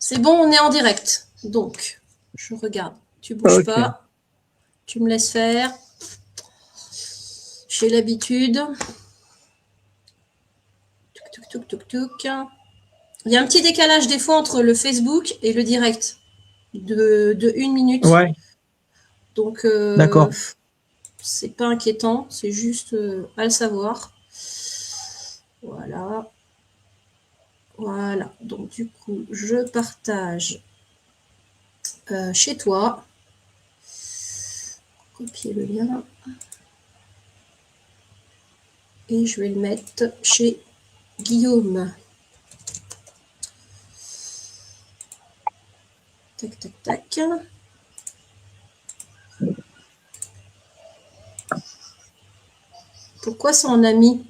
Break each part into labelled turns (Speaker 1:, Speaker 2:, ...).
Speaker 1: C'est bon, on est en direct. Donc, je regarde. Tu bouges pas. Tu me laisses faire. J'ai l'habitude. Touc, touc, touc, touc. Il y a un petit décalage des fois entre le Facebook et le direct de 1 minute.
Speaker 2: Ouais.
Speaker 1: Donc,
Speaker 2: D'accord.
Speaker 1: c'est pas inquiétant. C'est juste à le savoir. Voilà. Voilà. Donc, du coup, je partage chez toi. Copier le lien. Et je vais le mettre chez Guillaume. Tac, tac, tac. Pourquoi c'est en ami?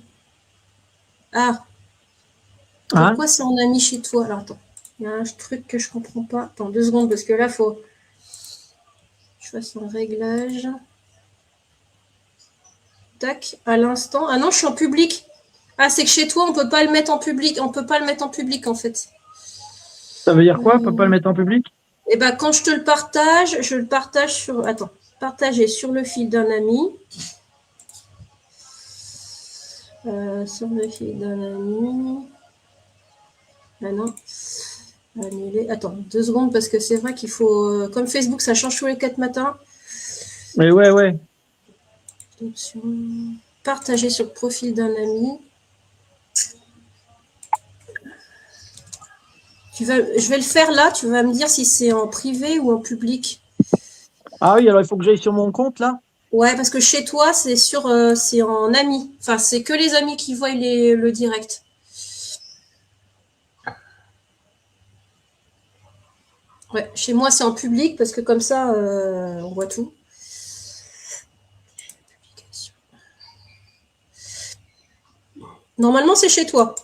Speaker 1: Ah. Pourquoi c'est en ami chez toi? Alors, attends. Il y a un truc que je comprends pas. Attends 2 secondes, parce que là, il faut que je fasse un réglage. Tac, à l'instant. Ah non, je suis en public. Ah, c'est que chez toi, on peut pas le mettre en public. On peut pas le mettre en public, en fait.
Speaker 2: Ça veut dire quoi? On peut pas le mettre en public?
Speaker 1: Eh ben, quand je te le partage, je le partage sur... Attends. Partager sur le fil d'un ami. Sur le fil d'un ami. Ah non. Annuler. Attends, 2 secondes, parce que c'est vrai qu'il faut... Comme Facebook, ça change tous les 4 matins.
Speaker 2: Mais ouais.
Speaker 1: Option. Partager sur le profil d'un ami. Je vais le faire là, tu vas me dire si c'est en privé ou en public.
Speaker 2: Ah oui, alors il faut que j'aille sur mon compte là?
Speaker 1: Ouais, parce que chez toi, c'est c'est en ami. Enfin, c'est que les amis qui voient le direct. Ouais, chez moi, c'est en public parce que comme ça, on voit tout. Normalement, c'est chez toi.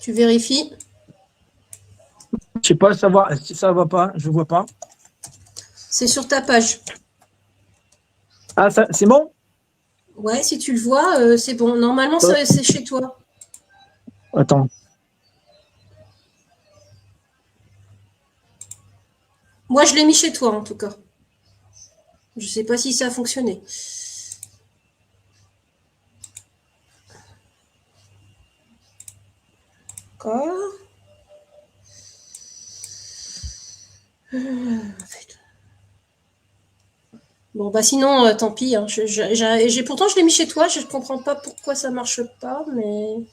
Speaker 1: Tu vérifies.
Speaker 2: Je sais pas, ça va pas, je vois pas.
Speaker 1: C'est sur ta page.
Speaker 2: Ah, ça, c'est bon?
Speaker 1: Ouais, si tu le vois, c'est bon. Normalement, c'est chez toi.
Speaker 2: Attends.
Speaker 1: Moi, je l'ai mis chez toi, en tout cas. Je sais pas si ça a fonctionné. D'accord. Bon, bah sinon, tant pis. Hein. Pourtant, je l'ai mis chez toi. Je ne comprends pas pourquoi ça marche pas, mais...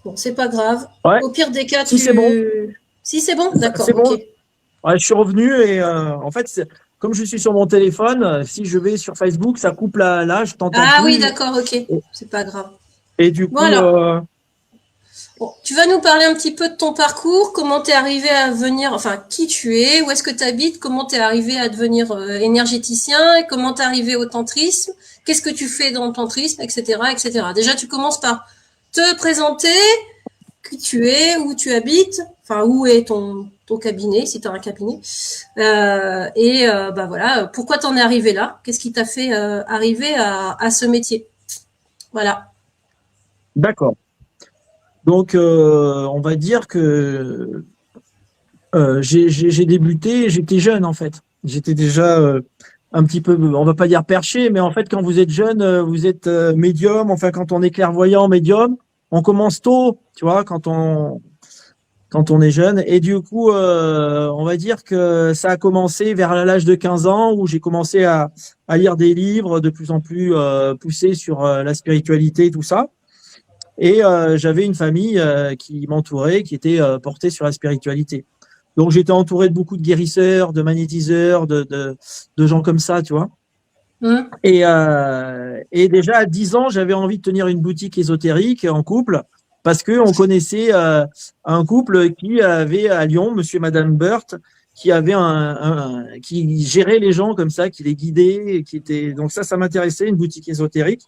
Speaker 1: Bon, c'est pas grave.
Speaker 2: Ouais.
Speaker 1: Au pire des cas,
Speaker 2: Si c'est bon.
Speaker 1: Si, c'est bon? D'accord,
Speaker 2: C'est bon.
Speaker 1: ok.
Speaker 2: Ouais, je suis revenu et en fait, comme je suis sur mon téléphone, si je vais sur Facebook, ça coupe là, je t'entends
Speaker 1: Ah oui,
Speaker 2: plus.
Speaker 1: d'accord, ok. C'est pas grave.
Speaker 2: Et du
Speaker 1: Bon,
Speaker 2: coup,
Speaker 1: alors, bon, tu vas nous parler un petit peu de ton parcours, comment tu es arrivé à devenir, enfin, qui tu es, où est-ce que tu habites, comment tu es arrivé à devenir énergéticien, et comment tu es arrivé au tantrisme, qu'est-ce que tu fais dans le tantrisme, etc., etc. Déjà, tu commences par te présenter, qui tu es, où tu habites, enfin, où est ton cabinet, si tu as un cabinet, bah voilà, pourquoi t'en es arrivé là, qu'est-ce qui t'a fait arriver à ce métier. Voilà.
Speaker 2: d'accord. Donc, on va dire que j'ai débuté, j'étais jeune en fait. J'étais déjà un petit peu, on va pas dire perché, mais en fait, quand vous êtes jeune, vous êtes médium. Enfin, quand on est clairvoyant, médium, on commence tôt, tu vois, quand on est jeune. Et du coup, on va dire que ça a commencé vers l'âge de 15 ans où j'ai commencé à lire des livres de plus en plus poussés sur la spiritualité, tout ça. Et j'avais une famille qui m'entourait, qui était portée sur la spiritualité. Donc j'étais entouré de beaucoup de guérisseurs, de magnétiseurs, de gens comme ça, tu vois. Et déjà à 10 ans, j'avais envie de tenir une boutique ésotérique en couple parce que on connaissait un couple qui avait à Lyon, Monsieur et Madame Burt, qui avait qui gérait les gens comme ça, qui les guidait, qui était donc ça m'intéressait, une boutique ésotérique.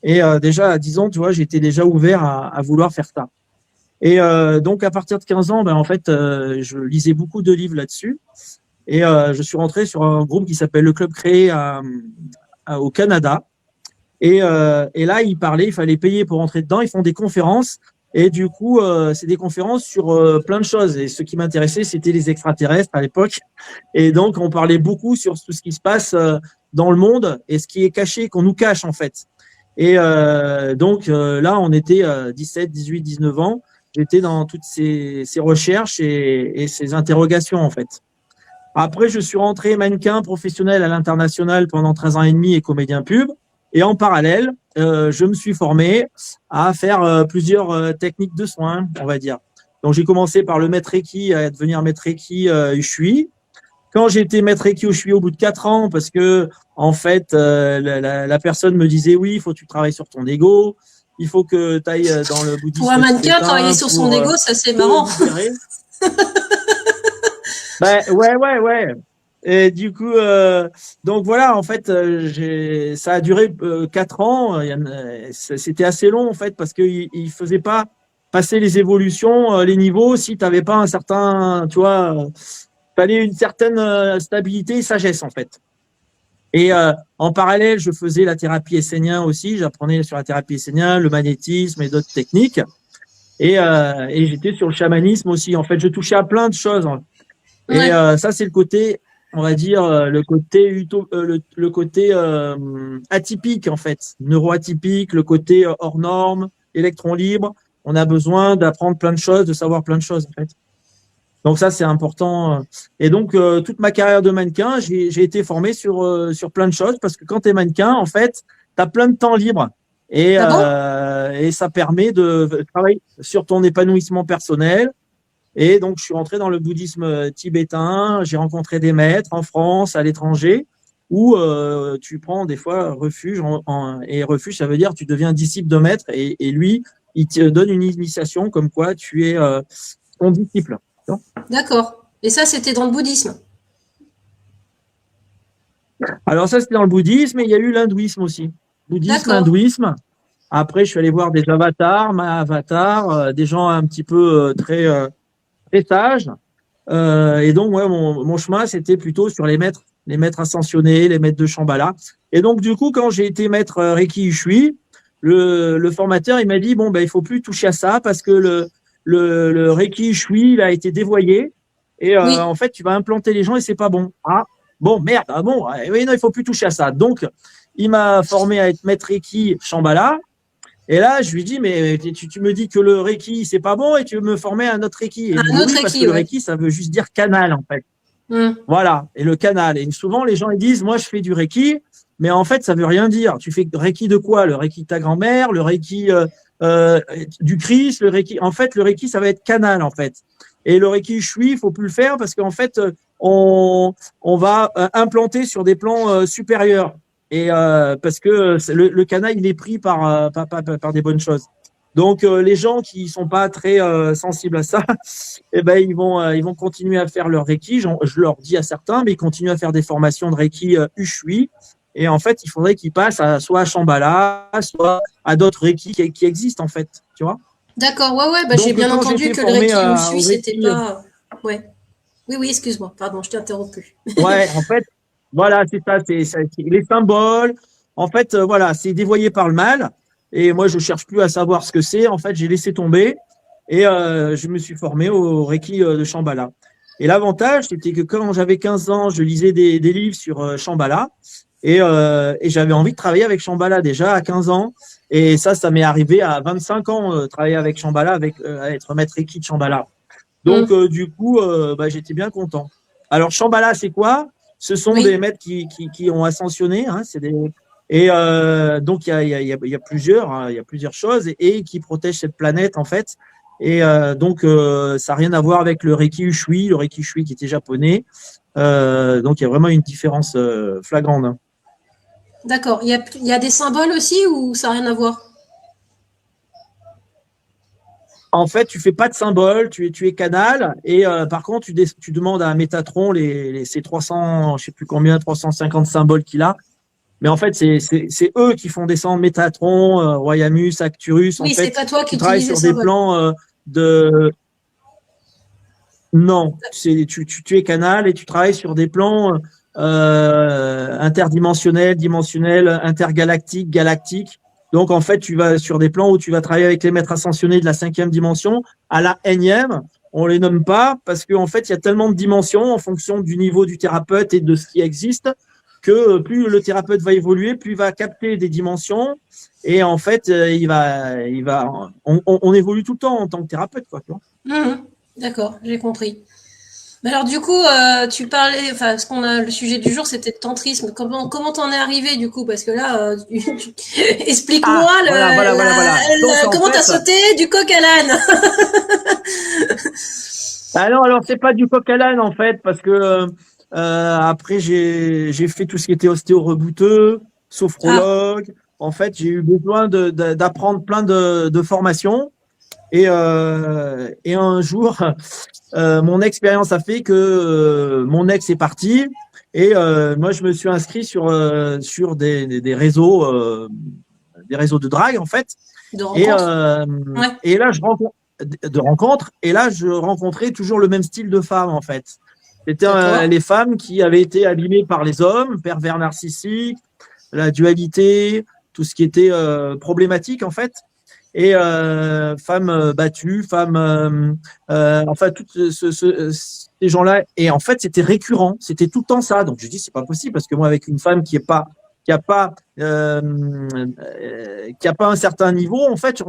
Speaker 2: Et déjà à 10 ans, tu vois, j'étais déjà ouvert à vouloir faire ça. Et donc à partir de 15 ans, ben en fait, je lisais beaucoup de livres là-dessus. Et je suis rentré sur un groupe qui s'appelle le Club Créé au Canada. Et là, il fallait payer pour rentrer dedans. Ils font des conférences Et du coup, c'est des conférences sur plein de choses. Et ce qui m'intéressait, c'était les extraterrestres à l'époque. Et donc, on parlait beaucoup sur tout ce qui se passe dans le monde et ce qui est caché, qu'on nous cache en fait. Et donc là, on était 17, 18, 19 ans. J'étais dans toutes ces recherches et ces interrogations en fait. Après, je suis rentré mannequin professionnel à l'international pendant 13 ans et demi et comédien pub. Et en parallèle, je me suis formé à faire plusieurs techniques de soins, on va dire. Donc, j'ai commencé par le maître Reiki, à devenir maître Reiki Ushui. Quand j'ai été maître Reiki Ushui au bout de 4 ans, parce que, en fait, la personne me disait, oui, il faut que tu travailles sur ton ego, il faut que tu ailles dans le bouddhisme
Speaker 1: Pour un mannequin,
Speaker 2: tibétain
Speaker 1: travailler sur son
Speaker 2: pour
Speaker 1: ego, ça c'est
Speaker 2: te
Speaker 1: marrant.
Speaker 2: libérer. Ben, ouais. Et du coup, donc voilà, en fait, ça a duré 4 ans. C'était assez long, en fait, parce qu'il ne faisait pas passer les évolutions, les niveaux, si tu n'avais pas un certain, tu vois, fallait une certaine stabilité et sagesse, en fait. Et en parallèle, je faisais la thérapie essénienne aussi. J'apprenais sur la thérapie essénienne, le magnétisme et d'autres techniques. Et j'étais sur le chamanisme aussi. En fait, je touchais à plein de choses. Et
Speaker 1: Ouais.
Speaker 2: ça, c'est le côté, on va dire, le côté atypique, en fait, neuroatypique, le côté hors norme, électron libre. On a besoin d'apprendre plein de choses, de savoir plein de choses, en fait. Donc ça, c'est important. Et donc, toute ma carrière de mannequin, j'ai été formé sur plein de choses parce que quand tu es mannequin, en fait, tu as plein de temps libre.
Speaker 1: Ah bon?
Speaker 2: Et ça permet de travailler sur ton épanouissement personnel. Et donc, je suis rentré dans le bouddhisme tibétain. J'ai rencontré des maîtres en France, à l'étranger, où tu prends des fois refuge. Et refuge, ça veut dire tu deviens disciple de maître. Et lui, il te donne une initiation comme quoi tu es son disciple.
Speaker 1: D'accord. Et ça, c'était dans le bouddhisme.
Speaker 2: Alors ça, c'était dans le bouddhisme, mais il y a eu l'hindouisme aussi. Bouddhisme,
Speaker 1: D'accord.
Speaker 2: hindouisme. Après, je suis allé voir des avatars, des gens un petit peu très sages. Et donc, ouais, mon chemin, c'était plutôt sur les maîtres ascensionnés, les maîtres de Shambhala. Et donc, du coup, quand j'ai été maître Reiki Ushui, le formateur, il m'a dit, bon, ben, il faut plus toucher à ça parce que le Reiki Ushui, il a été dévoyé. Et
Speaker 1: Oui.
Speaker 2: en fait, tu vas implanter les gens et c'est pas bon. Ah, bon, merde, ah bon, oui, non, il faut plus toucher à ça. Donc, il m'a formé à être maître Reiki Shambhala. Et là, je lui dis, mais tu me dis que le Reiki, c'est pas bon et tu veux me former à un autre Reiki. Et il me
Speaker 1: Un
Speaker 2: dit
Speaker 1: autre
Speaker 2: oui, parce que
Speaker 1: Reiki,
Speaker 2: le
Speaker 1: ouais.
Speaker 2: Reiki, ça veut juste dire canal, en fait. Voilà. Et le canal. Et souvent, les gens, ils disent, moi, je fais du Reiki, mais en fait, ça veut rien dire. Tu fais Reiki de quoi? Le Reiki de ta grand-mère, le Reiki euh, du Christ, le Reiki. En fait, le Reiki, ça va être canal, en fait. Et le Reiki Shui, il faut plus le faire parce qu'en fait, on va implanter sur des plans supérieurs. Et parce que le canal, il est pris par des bonnes choses. Donc, les gens qui sont pas très sensibles à ça, eh ben, ils vont continuer à faire leur Reiki. Je leur dis à certains, mais ils continuent à faire des formations de Reiki Ushui. Et en fait, il faudrait qu'ils passent soit à Shambhala, soit à d'autres Reiki qui existent, en fait. Tu vois?
Speaker 1: D'accord, ouais, ouais, bah, j'ai
Speaker 2: Donc,
Speaker 1: bien
Speaker 2: quand j'ai
Speaker 1: entendu
Speaker 2: été
Speaker 1: que le
Speaker 2: formé
Speaker 1: Reiki
Speaker 2: au
Speaker 1: Ushui, c'était
Speaker 2: Reiki,
Speaker 1: pas. Ouais. Oui, oui, excuse-moi, pardon, je t'ai interrompu.
Speaker 2: ouais, en fait, voilà, c'est ça, c'est les symboles. En fait, voilà, c'est dévoyé par le mal. Et moi, je cherche plus à savoir ce que c'est. En fait, j'ai laissé tomber et je me suis formé au Reiki de Shambhala. Et l'avantage, c'était que quand j'avais 15 ans, je lisais des livres sur Shambhala et j'avais envie de travailler avec Shambhala déjà à 15 ans. Et ça m'est arrivé à 25 ans, travailler avec Shambhala, à être maître Reiki de Shambhala. Donc, du coup, bah, j'étais bien content. Alors, Shambhala, c'est quoi? Ce sont des
Speaker 1: Oui,
Speaker 2: maîtres qui ont ascensionné. Hein, et donc, il y a plusieurs, hein, il y a plusieurs choses et qui protègent cette planète, en fait. Et donc, ça n'a rien à voir avec le Reiki Shui qui était japonais. Donc, il y a vraiment une différence flagrante. Hein.
Speaker 1: d'accord. Il y a des symboles aussi ou ça n'a rien à voir?
Speaker 2: En fait, tu fais pas de symbole, tu es canal, et par contre, tu demandes à Métatron ces 300, je sais plus combien, 350 symboles qu'il a. Mais en fait, c'est eux qui font descendre Métatron, Royamus, Acturus. En
Speaker 1: Oui, c'est
Speaker 2: fait,
Speaker 1: pas toi qui
Speaker 2: tu travailles
Speaker 1: utilise les
Speaker 2: sur des
Speaker 1: symboles.
Speaker 2: plans de. Non, tu es canal et tu travailles sur des plans interdimensionnels, dimensionnels, intergalactiques, galactiques. Donc, en fait, tu vas sur des plans où tu vas travailler avec les maîtres ascensionnés de la 5e dimension à la énième. On les nomme pas parce qu'en fait, il y a tellement de dimensions en fonction du niveau du thérapeute et de ce qui existe que plus le thérapeute va évoluer, plus il va capter des dimensions. Et en fait, on évolue tout le temps en tant que thérapeute, quoi, tu vois.
Speaker 1: D'accord, j'ai compris. Mais alors du coup, tu parlais, enfin, le sujet du jour, c'était le tantrisme. Comment t'en es arrivé du coup? Parce que là, explique-moi
Speaker 2: Donc,
Speaker 1: comment t'as sauté du coq à l'âne.
Speaker 2: Alors c'est pas du coq à l'âne en fait, parce que après j'ai fait tout ce qui était ostéo-rebouteux, sophrologue. En fait, j'ai eu besoin d'apprendre plein de formations. Et un jour, mon expérience a fait que mon ex est parti et moi je me suis inscrit sur des réseaux de drague en fait.
Speaker 1: De rencontre.
Speaker 2: Et là de rencontres et là je rencontrais toujours le même style de femmes en fait. C'était les femmes qui avaient été abîmées par les hommes, pervers narcissiques, la dualité, tout ce qui était problématique en fait. Et femmes battues, femmes, enfin toutes ces gens-là. Et en fait, c'était récurrent, c'était tout le temps ça. Donc je dis c'est pas possible parce que moi avec une femme qui a pas un certain niveau, en fait, je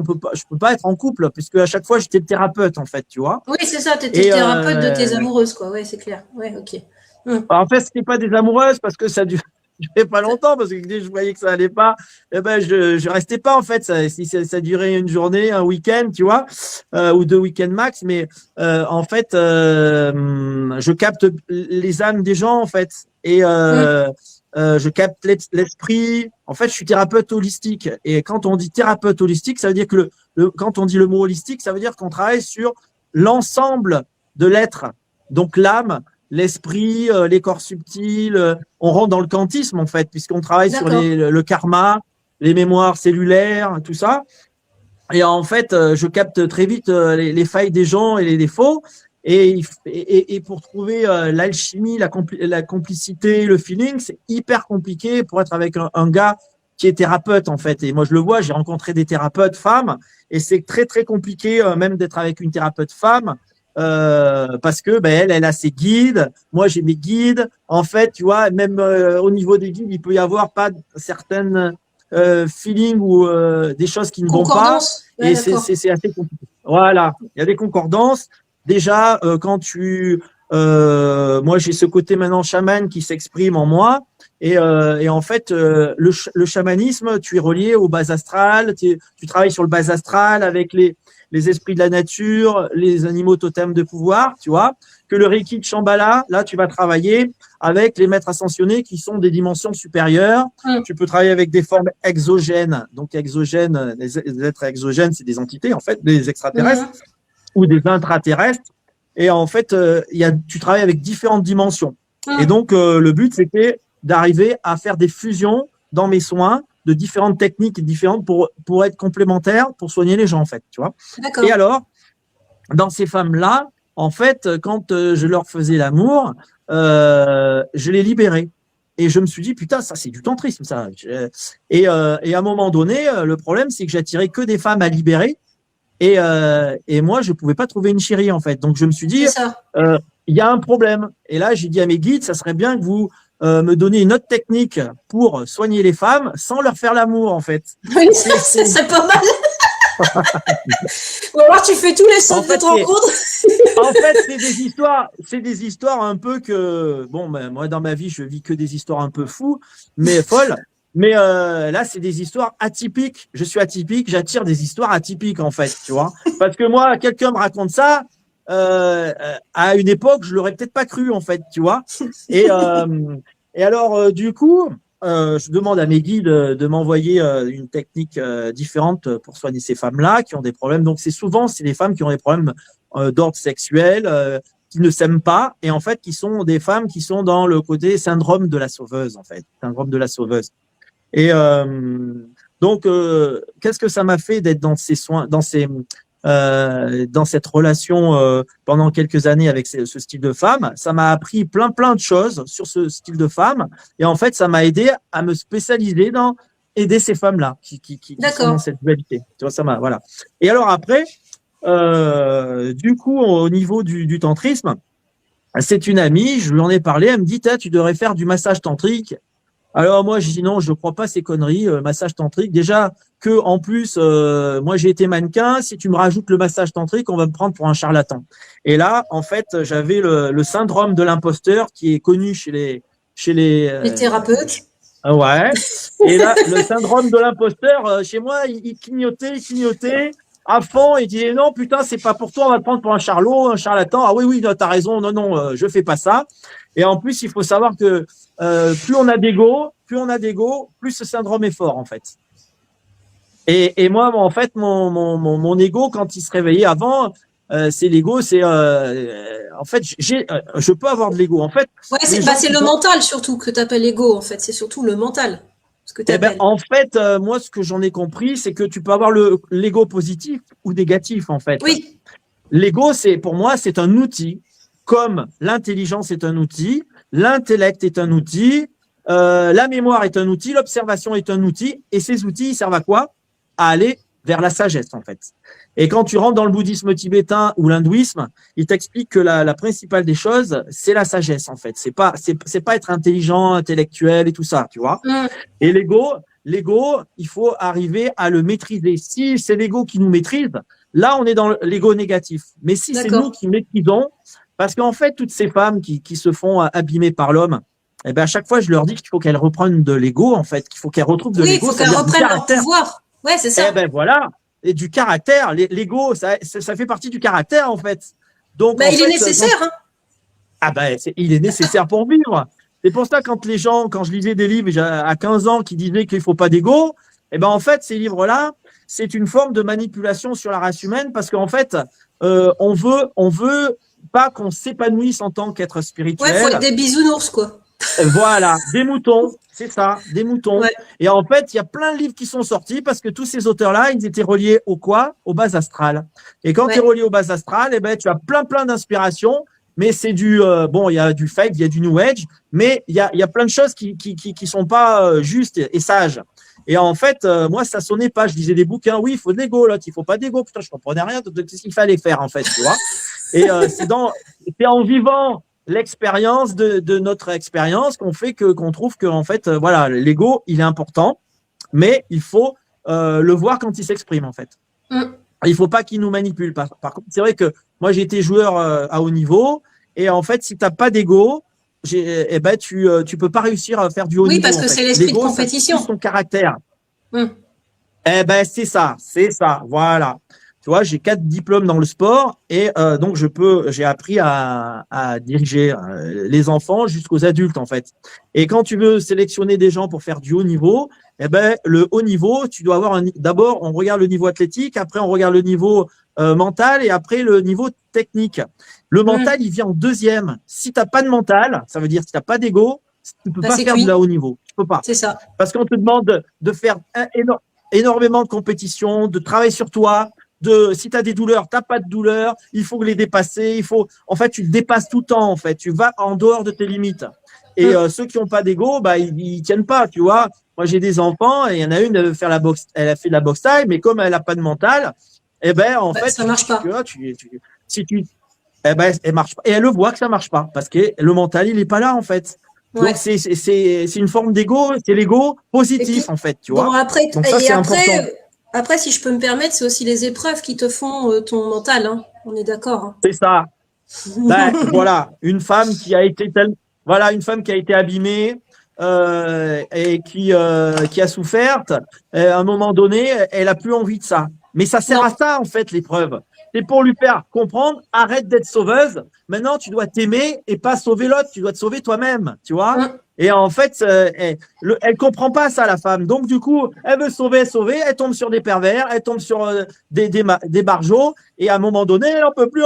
Speaker 2: peux pas être en couple puisque à chaque fois j'étais le thérapeute en fait, tu vois.
Speaker 1: Oui, c'est ça, t'étais le thérapeute de tes amoureuses, quoi. Ouais, c'est clair. Ouais, ok.
Speaker 2: En fait, c'était pas des amoureuses parce que ça durait pas longtemps parce que dès que je voyais que ça allait pas, eh ben je restais pas en fait. Si ça durait une journée, un week-end, tu vois, ou 2 week-ends max. Mais en fait, je capte les âmes des gens en fait et je capte l'esprit. En fait, je suis thérapeute holistique et quand on dit thérapeute holistique, ça veut dire que quand on dit le mot holistique, ça veut dire qu'on travaille sur l'ensemble de l'être, donc l'âme, l'esprit, les corps subtils. On rentre dans le quantisme en fait, puisqu'on travaille sur le karma, les mémoires cellulaires, tout ça. Et en fait, je capte très vite les failles des gens et les défauts. Et pour trouver l'alchimie, la complicité, le feeling, c'est hyper compliqué pour être avec un gars qui est thérapeute en fait. Et moi, je le vois, j'ai rencontré des thérapeutes femmes et c'est très très compliqué même d'être avec une thérapeute femme. Parce que elle a ses guides, moi j'ai mes guides. En fait, tu vois, même au niveau des guides, il peut y avoir pas certaines feelings ou des choses qui ne vont pas.
Speaker 1: Ouais,
Speaker 2: et c'est assez compliqué. Voilà, il y a des concordances. Déjà, moi j'ai ce côté maintenant chaman qui s'exprime en moi. Et en fait, le chamanisme, tu es relié au bas astral. Tu travailles sur le bas astral avec les esprits de la nature, les animaux totems de pouvoir, tu vois, que le Reiki de Shambhala, là, tu vas travailler avec les maîtres ascensionnés qui sont des dimensions supérieures. Tu peux travailler avec des formes exogènes. Donc, exogènes, les êtres exogènes, c'est des entités, en fait, des extraterrestres ou des intraterrestres. Et en fait, tu travailles avec différentes dimensions. Et donc, le but, c'était d'arriver à faire des fusions dans mes soins de différentes techniques différentes pour être complémentaires, pour soigner les gens, en fait, tu vois. Et alors, dans ces femmes-là, en fait, quand je leur faisais l'amour, je les libérais. Et je me suis dit, putain, ça, c'est du tantrisme, ça. Et à un moment donné, le problème, c'est que j'attirais que des femmes à libérer. Et moi, je pouvais pas trouver une chérie, en fait. Donc, je me suis dit, il y a un problème. Et là, j'ai dit à mes guides, ça serait bien que vous me donner une autre technique pour soigner les femmes sans leur faire l'amour, en fait.
Speaker 1: Oui, c'est pas mal. Ou alors tu fais tous les sauts de rencontre.
Speaker 2: En fait, c'est des histoires un peu que, bon, moi dans ma vie, je vis que des histoires un peu fous, mais folles. Mais là, c'est des histoires atypiques. Je suis atypique, j'attire des histoires atypiques, en fait, tu vois. Parce que moi, quelqu'un me raconte ça. À une époque, je l'aurais peut-être pas cru en fait, tu vois. Et alors, du coup, je demande à mes guides de m'envoyer une technique différente pour soigner ces femmes-là qui ont des problèmes. Donc, c'est des femmes qui ont des problèmes d'ordre sexuel, qui ne s'aiment pas, et en fait, qui sont des femmes qui sont dans le côté syndrome de la sauveuse, en fait, syndrome de la sauveuse. Et donc, qu'est-ce que ça m'a fait d'être dans ces soins, dans cette relation pendant quelques années avec ce style de femme? Ça m'a appris plein de choses sur ce style de femme, et en fait ça m'a aidé à me spécialiser aider ces femmes-là qui sont dans cette dualité. Tu vois, ça m'a, voilà. Et alors après, du coup, au niveau du tantrisme, c'est une amie, je lui en ai parlé, elle me dit, tu devrais faire du massage tantrique. Alors moi, je dis non, je ne crois pas ces conneries, massage tantrique. Déjà que en plus, moi j'ai été mannequin. Si tu me rajoutes le massage tantrique, on va me prendre pour un charlatan. Et là, en fait, j'avais le syndrome de l'imposteur qui est connu chez
Speaker 1: les thérapeutes.
Speaker 2: Ouais. Et là, le syndrome de l'imposteur, chez moi, il clignotait à fond. Il disait non, putain, c'est pas pour toi, on va te prendre pour un charlot, un charlatan. Ah oui, t'as raison. Non, je fais pas ça. Et en plus, il faut savoir que plus on a d'ego, plus ce syndrome est fort, en fait. Et moi, en fait, mon ego, quand il se réveillait avant, c'est l'ego, c'est en fait, je peux avoir de l'ego. En fait,
Speaker 1: ouais, c'est le mental surtout que tu appelles ego. En fait, c'est surtout le mental. Ce que
Speaker 2: en fait, moi, ce que j'en ai compris, c'est que tu peux avoir l'ego positif ou négatif, en fait.
Speaker 1: Oui.
Speaker 2: L'ego, pour moi, c'est un outil. Comme l'intelligence est un outil, l'intellect est un outil, la mémoire est un outil, l'observation est un outil, et ces outils ils servent à quoi? À aller vers la sagesse, en fait. Et quand tu rentres dans le bouddhisme tibétain ou l'hindouisme, il t'explique que la principale des choses, c'est la sagesse, en fait. C'est pas être intelligent, intellectuel et tout ça, tu vois. Et l'ego, il faut arriver à le maîtriser. Si c'est l'ego qui nous maîtrise, là, on est dans l'ego négatif. Mais si c'est nous qui maîtrisons, parce qu'en fait, toutes ces femmes qui se font abîmer par l'homme, eh ben, à chaque fois, je leur dis qu'il faut qu'elles reprennent de l'ego, en fait, qu'il faut qu'elles retrouvent de l'ego.
Speaker 1: Oui, il faut qu'elles reprennent leur pouvoir. Ouais, c'est ça.
Speaker 2: Eh ben, voilà. Et du caractère. L'ego, ça fait partie du caractère, en fait. Donc,
Speaker 1: il est nécessaire, hein.
Speaker 2: Ah ben, il est nécessaire pour vivre. C'est pour ça, quand je lisais des livres à 15 ans qui disaient qu'il faut pas d'ego, eh ben, en fait, ces livres-là, c'est une forme de manipulation sur la race humaine parce qu'en fait, on veut pas qu'on s'épanouisse en tant qu'être spirituel.
Speaker 1: Ouais, faut être des bisounours, quoi.
Speaker 2: Voilà, des moutons, c'est ça, des moutons.
Speaker 1: Ouais.
Speaker 2: Et en fait, il y a plein de livres qui sont sortis parce que tous ces auteurs-là, ils étaient reliés au quoi? Au bas astral. Et quand tu es relié au bas astral, eh ben, tu as plein d'inspirations, mais c'est il y a du fake, il y a du new age, mais il y a plein de choses qui sont pas justes et sages. Et en fait, moi, ça sonnait pas. Je lisais des bouquins, oui, il faut de l'ego, là, il faut pas d'ego. Putain, je comprenais rien de ce qu'il fallait faire, en fait, tu vois. Et c'est en vivant l'expérience de notre expérience qu'on trouve que, en fait, voilà, l'ego, il est important, mais il faut le voir quand il s'exprime, en fait. Il faut pas qu'il nous manipule. Par contre, c'est vrai que moi, j'ai été joueur à haut niveau, et en fait, si t'as pas d'ego, tu peux pas réussir à faire du haut niveau.
Speaker 1: Oui, parce que c'est l'esprit de compétition.
Speaker 2: C'est son caractère. C'est ça, voilà. Tu vois, j'ai 4 diplômes dans le sport et donc j'ai appris à diriger les enfants jusqu'aux adultes, en fait. Et quand tu veux sélectionner des gens pour faire du haut niveau, le haut niveau, tu dois avoir d'abord, on regarde le niveau athlétique, après on regarde le niveau mental et après le niveau technique. Le mental, il vient en deuxième. Si t'as pas de mental, ça veut dire si t'as pas d'ego, tu peux pas faire de la haut niveau. Tu peux pas.
Speaker 1: C'est ça.
Speaker 2: Parce qu'on te demande de faire énormément de compétition, de travailler sur toi. Si tu as des douleurs, tu n'as pas de douleurs, il faut les dépasser, en fait, tu te dépasses tout le temps, en fait, tu vas en dehors de tes limites. Et ceux qui n'ont pas d'ego, ils tiennent pas, tu vois. Moi, j'ai des enfants et il y en a une, elle a fait de la boxe taille, mais comme elle n'a pas de mental, en fait,
Speaker 1: ça marche pas.
Speaker 2: Elle marche pas. Et elle le voit que ça marche pas parce que le mental, il est pas là, en fait. Donc, c'est une forme d'ego, c'est l'ego positif, en fait, tu vois.
Speaker 1: Bon, après,
Speaker 2: donc, ça, c'est important.
Speaker 1: Après, si je peux me permettre, c'est aussi les épreuves qui te font ton mental. Hein. On est d'accord. Hein.
Speaker 2: C'est ça. Voilà, une femme qui a été abîmée et qui a souffert. À un moment donné, elle a plus envie de ça. Mais ça sert à ça, en fait, l'épreuve. C'est pour lui faire comprendre, arrête d'être sauveuse. Maintenant, tu dois t'aimer et pas sauver l'autre. Tu dois te sauver toi-même, tu vois. Et en fait, elle comprend pas ça, la femme. Donc, du coup, elle veut sauver. Elle tombe sur des pervers, elle tombe sur des barjots. Et à un moment donné, elle en peut plus.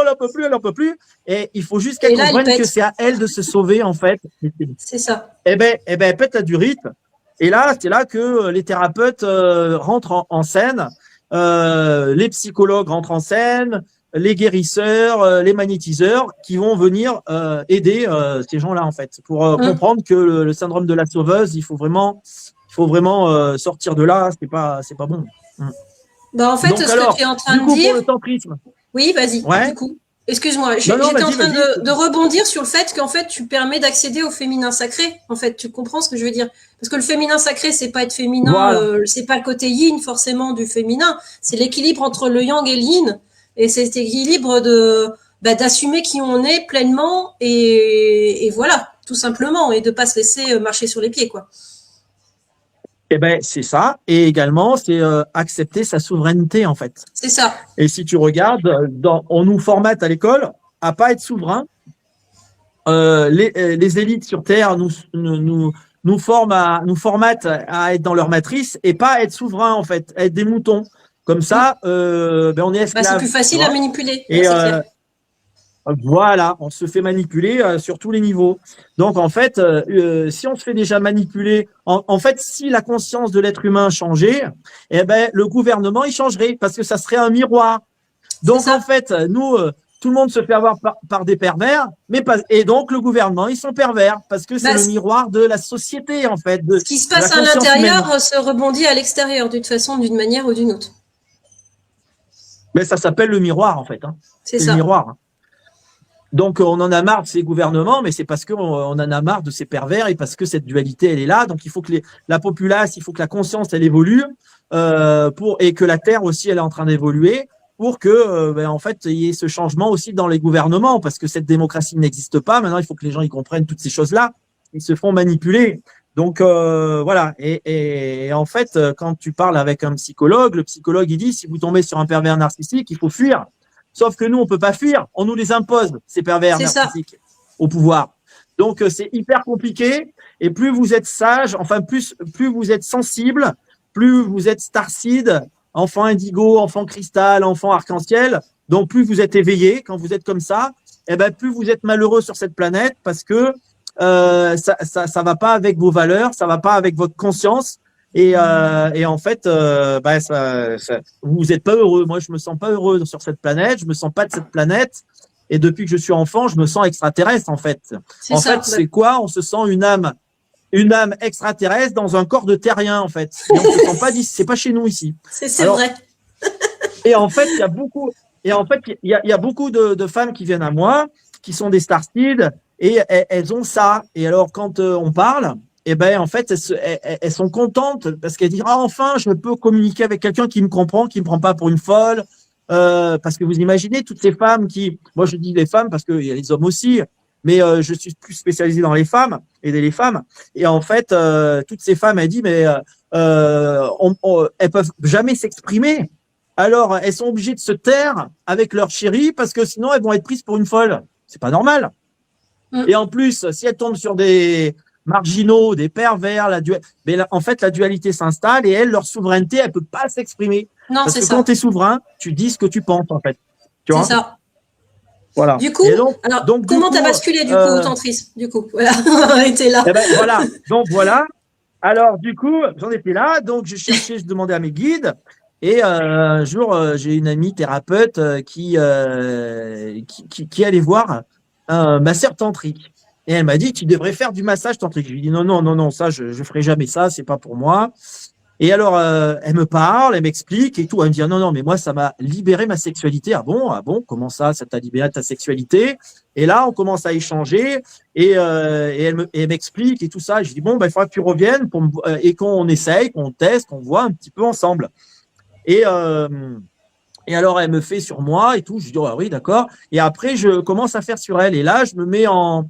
Speaker 2: Et il faut juste qu'elle comprenne que c'est à elle de se sauver, en fait.
Speaker 1: C'est ça.
Speaker 2: Elle pète la durite. Et là, c'est là que les thérapeutes rentrent en scène. Les psychologues rentrent en scène, les guérisseurs, les magnétiseurs qui vont venir aider ces gens-là, en fait, pour comprendre que le syndrome de la sauveuse, il faut faut vraiment sortir de là. C'est pas bon.
Speaker 1: Bah, en fait,
Speaker 2: Donc,
Speaker 1: ce
Speaker 2: alors,
Speaker 1: que tu es en train
Speaker 2: du
Speaker 1: de
Speaker 2: coup,
Speaker 1: dire.
Speaker 2: pour le tantrisme.
Speaker 1: Oui, vas-y,
Speaker 2: Ouais.
Speaker 1: du coup. Excuse-moi,
Speaker 2: Non, non,
Speaker 1: j'étais en train
Speaker 2: vas-y.
Speaker 1: de rebondir sur le fait qu'en fait, tu permets d'accéder au féminin sacré. En fait, tu comprends ce que je veux dire? Parce que le féminin sacré, c'est pas être féminin,
Speaker 2: Voilà.
Speaker 1: c'est pas le côté yin forcément du féminin. C'est l'équilibre entre le yang et le yin. Et c'est cet équilibre d'assumer qui on est pleinement et voilà, tout simplement. Et de pas se laisser marcher sur les pieds, quoi.
Speaker 2: Eh ben, c'est ça. Et également, c'est accepter sa souveraineté, en fait.
Speaker 1: C'est ça.
Speaker 2: Et si tu regardes, on nous formate à l'école à pas être souverain. Les élites sur Terre nous formatent à être dans leur matrice et pas à être souverain, en fait, à être des moutons. Comme ça, on est esclave.
Speaker 1: C'est plus facile à manipuler.
Speaker 2: Et
Speaker 1: c'est clair.
Speaker 2: voilà, on se fait manipuler sur tous les niveaux. Donc, en fait, si on se fait déjà manipuler, en fait, si la conscience de l'être humain changeait, eh ben, le gouvernement, il changerait parce que ça serait un miroir. Donc, en fait, nous, tout le monde se fait avoir par des pervers, et donc le gouvernement, ils sont pervers parce que c'est le miroir de la société, en fait.
Speaker 1: Ce qui se passe à l'intérieur se rebondit à l'extérieur d'une façon, d'une manière ou d'une autre.
Speaker 2: Mais ça s'appelle le miroir, en fait. Hein.
Speaker 1: C'est ça.
Speaker 2: Le miroir. Donc, on en a marre de ces gouvernements, mais c'est parce qu'on en a marre de ces pervers et parce que cette dualité, elle est là. Donc, il faut que la populace, il faut que la conscience, elle évolue et que la Terre aussi, elle est en train d'évoluer pour que, en fait, il y ait ce changement aussi dans les gouvernements parce que cette démocratie n'existe pas. Maintenant, il faut que les gens y comprennent toutes ces choses-là. Ils se font manipuler. Donc, voilà. Et en fait, quand tu parles avec un psychologue, le psychologue, il dit, si vous tombez sur un pervers narcissique, il faut fuir. Sauf que nous, on peut pas fuir. On nous les impose, ces pervers narcissiques, au pouvoir. Donc, c'est hyper compliqué. Et plus vous êtes sage, enfin, plus vous êtes sensible, plus vous êtes starseed, enfant indigo, enfant cristal, enfant arc-en-ciel. Donc, plus vous êtes éveillé quand vous êtes comme ça, eh ben, plus vous êtes malheureux sur cette planète parce que ça va pas avec vos valeurs, ça va pas avec votre conscience. Et en fait, vous n'êtes pas heureux. Moi, je me sens pas heureux sur cette planète. Je me sens pas de cette planète. Et depuis que je suis enfant, je me sens extraterrestre, en fait. En fait, c'est quoi? On se sent une âme extraterrestre dans un corps de terrien, en fait. Et on se sent pas c'est pas chez nous ici.
Speaker 1: C'est vrai.
Speaker 2: Et en fait, il y a beaucoup de femmes qui viennent à moi, qui sont des starseeds, et elles ont ça. Et alors, quand on parle, eh ben, en fait, elles sont contentes parce qu'elles disent, ah, enfin, je peux communiquer avec quelqu'un qui me comprend, qui me prend pas pour une folle. Parce que vous imaginez toutes ces femmes moi je dis les femmes parce qu'il y a les hommes aussi, mais je suis plus spécialisé dans les femmes, aider les femmes. Et en fait, toutes ces femmes, elles disent, mais elles peuvent jamais s'exprimer. Alors, elles sont obligées de se taire avec leur chéri parce que sinon, elles vont être prises pour une folle. C'est pas normal. Et en plus, si elles tombent sur des marginaux, des pervers, mais en fait, la dualité s'installe et elles, leur souveraineté, elle peut pas s'exprimer.
Speaker 1: Non,
Speaker 2: parce que quand tu es souverain, tu dis ce que tu penses, en fait.
Speaker 1: C'est ça.
Speaker 2: Voilà.
Speaker 1: Du coup, donc comment tu as basculé, du coup, au tantrisme? Du coup, voilà, on était là.
Speaker 2: Eh ben, voilà. Donc, voilà. Alors, du coup, j'en étais là. Donc, je demandais à mes guides. Et un jour, j'ai une amie thérapeute qui allait voir un masseur tantrique. Et elle m'a dit, tu devrais faire du massage tantrique. Je lui ai dit, non, ça, je ferai jamais ça, c'est pas pour moi. Et alors, elle me parle, elle m'explique et tout. Elle me dit, non, mais moi, ça m'a libéré ma sexualité. Ah bon, comment ça t'a libéré ta sexualité? Et là, on commence à échanger et elle m'explique et tout ça. Et je dis, bon, il faudra que tu reviennes et qu'on essaye, qu'on teste, qu'on voit un petit peu ensemble. Et alors, elle me fait sur moi et tout. Je dis, oh, oui, d'accord. Et après, je commence à faire sur elle. Et là, je me mets en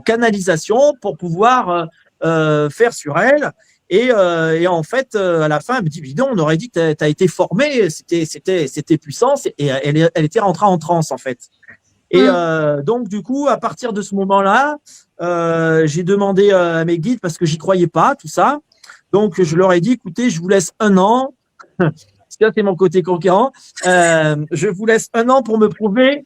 Speaker 2: canalisation pour pouvoir faire sur elle. Et en fait, à la fin, elle me dit, bidon, on aurait dit que tu as été formé, c'était puissant. Et elle était rentrée en transe, en fait. Et donc, du coup, à partir de ce moment-là, j'ai demandé à mes guides, parce que j'y croyais pas, tout ça. Donc, je leur ai dit, écoutez, je vous laisse 1 an. Ça, c'est mon côté conquérant. Je vous laisse 1 an pour me prouver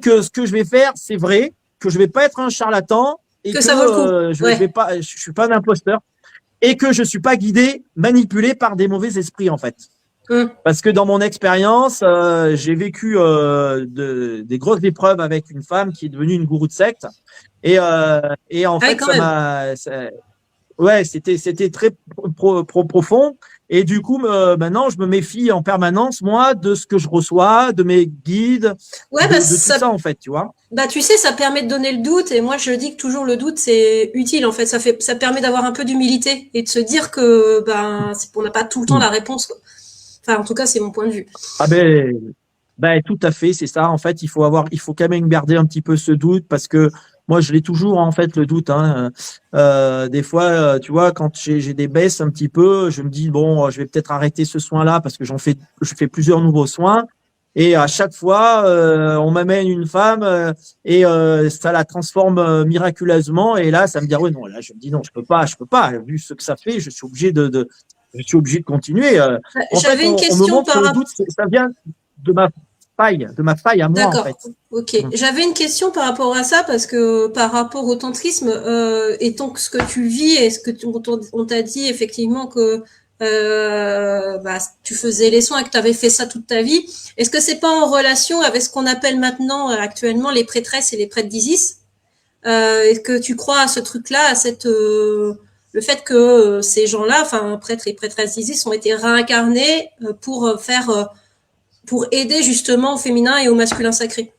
Speaker 2: que ce que je vais faire, c'est vrai, que je vais pas être un charlatan et que
Speaker 1: ça vaut le coup.
Speaker 2: Je suis pas un imposteur et que je suis pas guidé, manipulé par des mauvais esprits, en fait. Parce que dans mon expérience, j'ai vécu des grosses épreuves avec une femme qui est devenue une gourou de secte. Et en fait, ouais, c'était très profond. Et du coup, maintenant, je me méfie en permanence, moi, de ce que je reçois, de mes guides, de tout ça, en fait, tu vois.
Speaker 1: Bah, tu sais, ça permet de donner le doute. Et moi, je dis que toujours le doute, c'est utile, en fait. Ça permet d'avoir un peu d'humilité et de se dire que, on n'a pas tout le temps la réponse, quoi. Enfin, en tout cas, c'est mon point de vue.
Speaker 2: Ah ben, tout à fait, c'est ça. En fait, il faut quand même garder un petit peu ce doute parce que moi, je l'ai toujours, en fait, le doute, hein. Des fois, tu vois, quand j'ai des baisses un petit peu, je me dis, bon, je vais peut-être arrêter ce soin-là parce que je fais plusieurs nouveaux soins. Et à chaque fois, on m'amène une femme et ça la transforme miraculeusement. Et là, ça me dit, ah ouais, non, là, je me dis, non, je peux pas. Vu ce que ça fait, je suis obligé de continuer. En fait, on me montre que le doute, ça vient de ma faille à moi, en fait.
Speaker 1: Ok. J'avais une question par rapport à ça parce que par rapport au tantrisme, et donc ce que tu vis et ce que on t'a dit effectivement que tu faisais les soins et que tu avais fait ça toute ta vie. Est-ce que c'est pas en relation avec ce qu'on appelle maintenant actuellement les prêtresses et les prêtres d'Isis? Est-ce que tu crois à ce truc-là, à cette le fait que ces gens-là, enfin prêtres et prêtresses d'Isis, ont été réincarnés pour aider justement au féminin et au masculin sacré?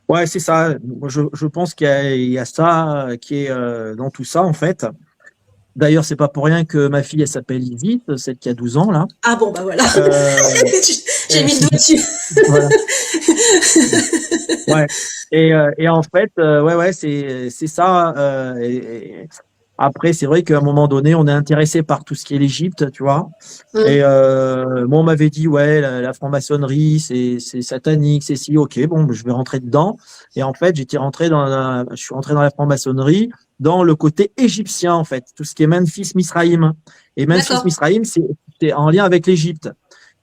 Speaker 2: Ouais, c'est ça. Je pense qu'il y a ça qui est dans tout ça, en fait. D'ailleurs, c'est pas pour rien que ma fille, elle s'appelle Isis, celle qui a 12 ans, là.
Speaker 1: Ah bon, bah voilà. J'ai mis le doigt dessus.
Speaker 2: Voilà. Ouais. Et en fait, ouais, c'est ça. Après, c'est vrai qu'à un moment donné, on est intéressé par tout ce qui est l'Égypte, tu vois. Et moi, on m'avait dit, ouais, la franc-maçonnerie, c'est satanique, c'est si, ok, bon, je vais rentrer dedans. Et en fait, je suis rentré dans la franc-maçonnerie, dans le côté égyptien, en fait, tout ce qui est Memphis Misraïm. Et Memphis Misraïm, c'est en lien avec l'Égypte.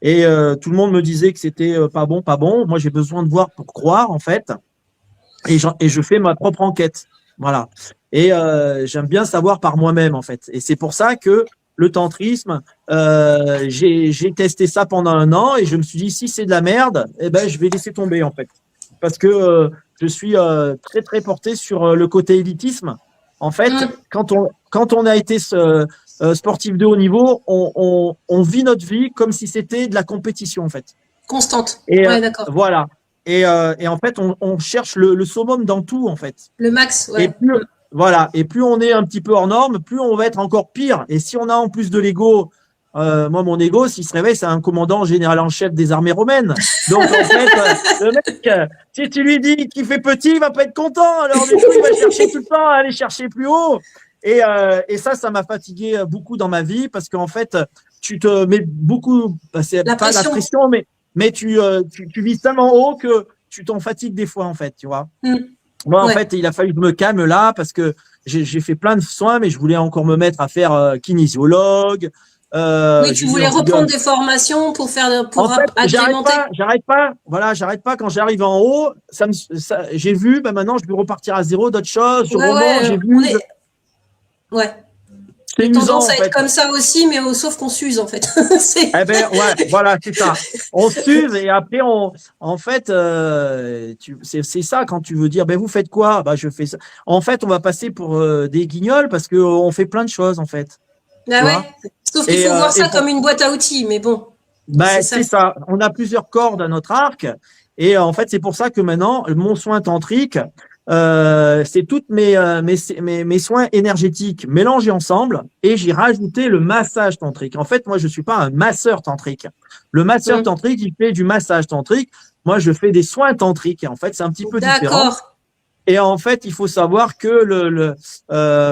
Speaker 2: Et tout le monde me disait que c'était pas bon, pas bon. Moi, j'ai besoin de voir pour croire, en fait. Et je fais ma propre enquête. Voilà. Et j'aime bien savoir par moi-même, en fait. Et c'est pour ça que le tantrisme, j'ai testé ça pendant 1 an et je me suis dit, si c'est de la merde, eh ben, je vais laisser tomber, en fait. Parce que je suis très, très porté sur le côté élitisme. En fait, quand on a été sportif de haut niveau, on vit notre vie comme si c'était de la compétition, en fait.
Speaker 1: Constante.
Speaker 2: Et
Speaker 1: ouais, d'accord.
Speaker 2: Voilà. Et en fait, on cherche le summum dans tout, en fait.
Speaker 1: Le max, ouais.
Speaker 2: Et plus on est un petit peu hors norme, plus on va être encore pire. Et si on a en plus de l'ego, moi, mon ego, s'il se réveille, c'est un commandant général en chef des armées romaines. Donc, en fait, le mec, si tu lui dis qu'il fait petit, il va pas être content. Alors, du coup, il va chercher tout le temps à aller chercher plus haut. Et ça m'a fatigué beaucoup dans ma vie parce qu'en fait, tu te mets beaucoup, c'est pas la pression, mais tu vis tellement haut que tu t'en fatigues des fois, en fait, tu vois. Moi, en fait, il a fallu que je me calme là parce que j'ai fait plein de soins, mais je voulais encore me mettre à faire kinésiologue.
Speaker 1: Oui, tu voulais reprendre des formations pour
Speaker 2: en fait, j'arrête pas. Voilà, j'arrête pas. Quand j'arrive en haut, j'ai vu, maintenant, je vais repartir à zéro, d'autres choses. J'ai vu.
Speaker 1: Ouais.
Speaker 2: C'est
Speaker 1: usant, tendance à être comme ça aussi, mais sauf qu'on s'use, en fait.
Speaker 2: Eh ben, ouais, voilà, c'est ça. On s'use et après, en fait, c'est ça quand tu veux dire, ben, vous faites quoi? Bah, je fais ça. En fait, on va passer pour des guignols parce qu'on fait plein de choses, en fait.
Speaker 1: Ah ouais. Sauf qu'il faut voir ça comme une boîte à outils, mais bon.
Speaker 2: Ben, c'est ça. On a plusieurs cordes à notre arc. Et en fait, c'est pour ça que maintenant, mon soin tantrique, c'est toutes mes soins énergétiques mélangés ensemble et j'ai rajouté le massage tantrique. En fait, moi, je suis pas un masseur tantrique. Le masseur tantrique, il fait du massage tantrique. Moi, je fais des soins tantriques. Et en fait, c'est un petit peu différent. Et en fait, il faut savoir que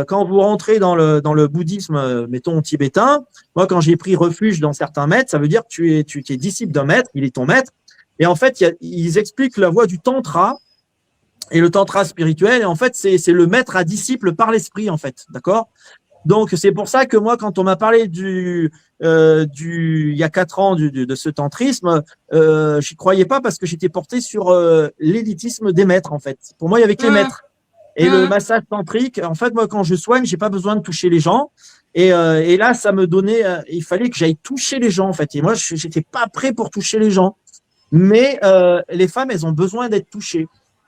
Speaker 2: quand vous rentrez dans le bouddhisme, mettons tibétain, moi, quand j'ai pris refuge dans certains maîtres, ça veut dire que tu es disciple d'un maître, il est ton maître. Et en fait, ils expliquent la voie du tantra. Et le tantra spirituel, et en fait, c'est le maître à disciple par l'esprit, en fait, d'accord? Donc, c'est pour ça que moi, quand on m'a parlé il y a 4 ans de ce tantrisme, j'y croyais pas parce que j'étais porté sur l'élitisme des maîtres, en fait. Pour moi, il y avait que les maîtres. Et le massage tantrique, en fait, moi, quand je soigne, j'ai pas besoin de toucher les gens. Et là, ça me donnait, il fallait que j'aille toucher les gens, en fait. Et moi, j'étais pas prêt pour toucher les gens. Mais les femmes, elles ont besoin d'être touchées.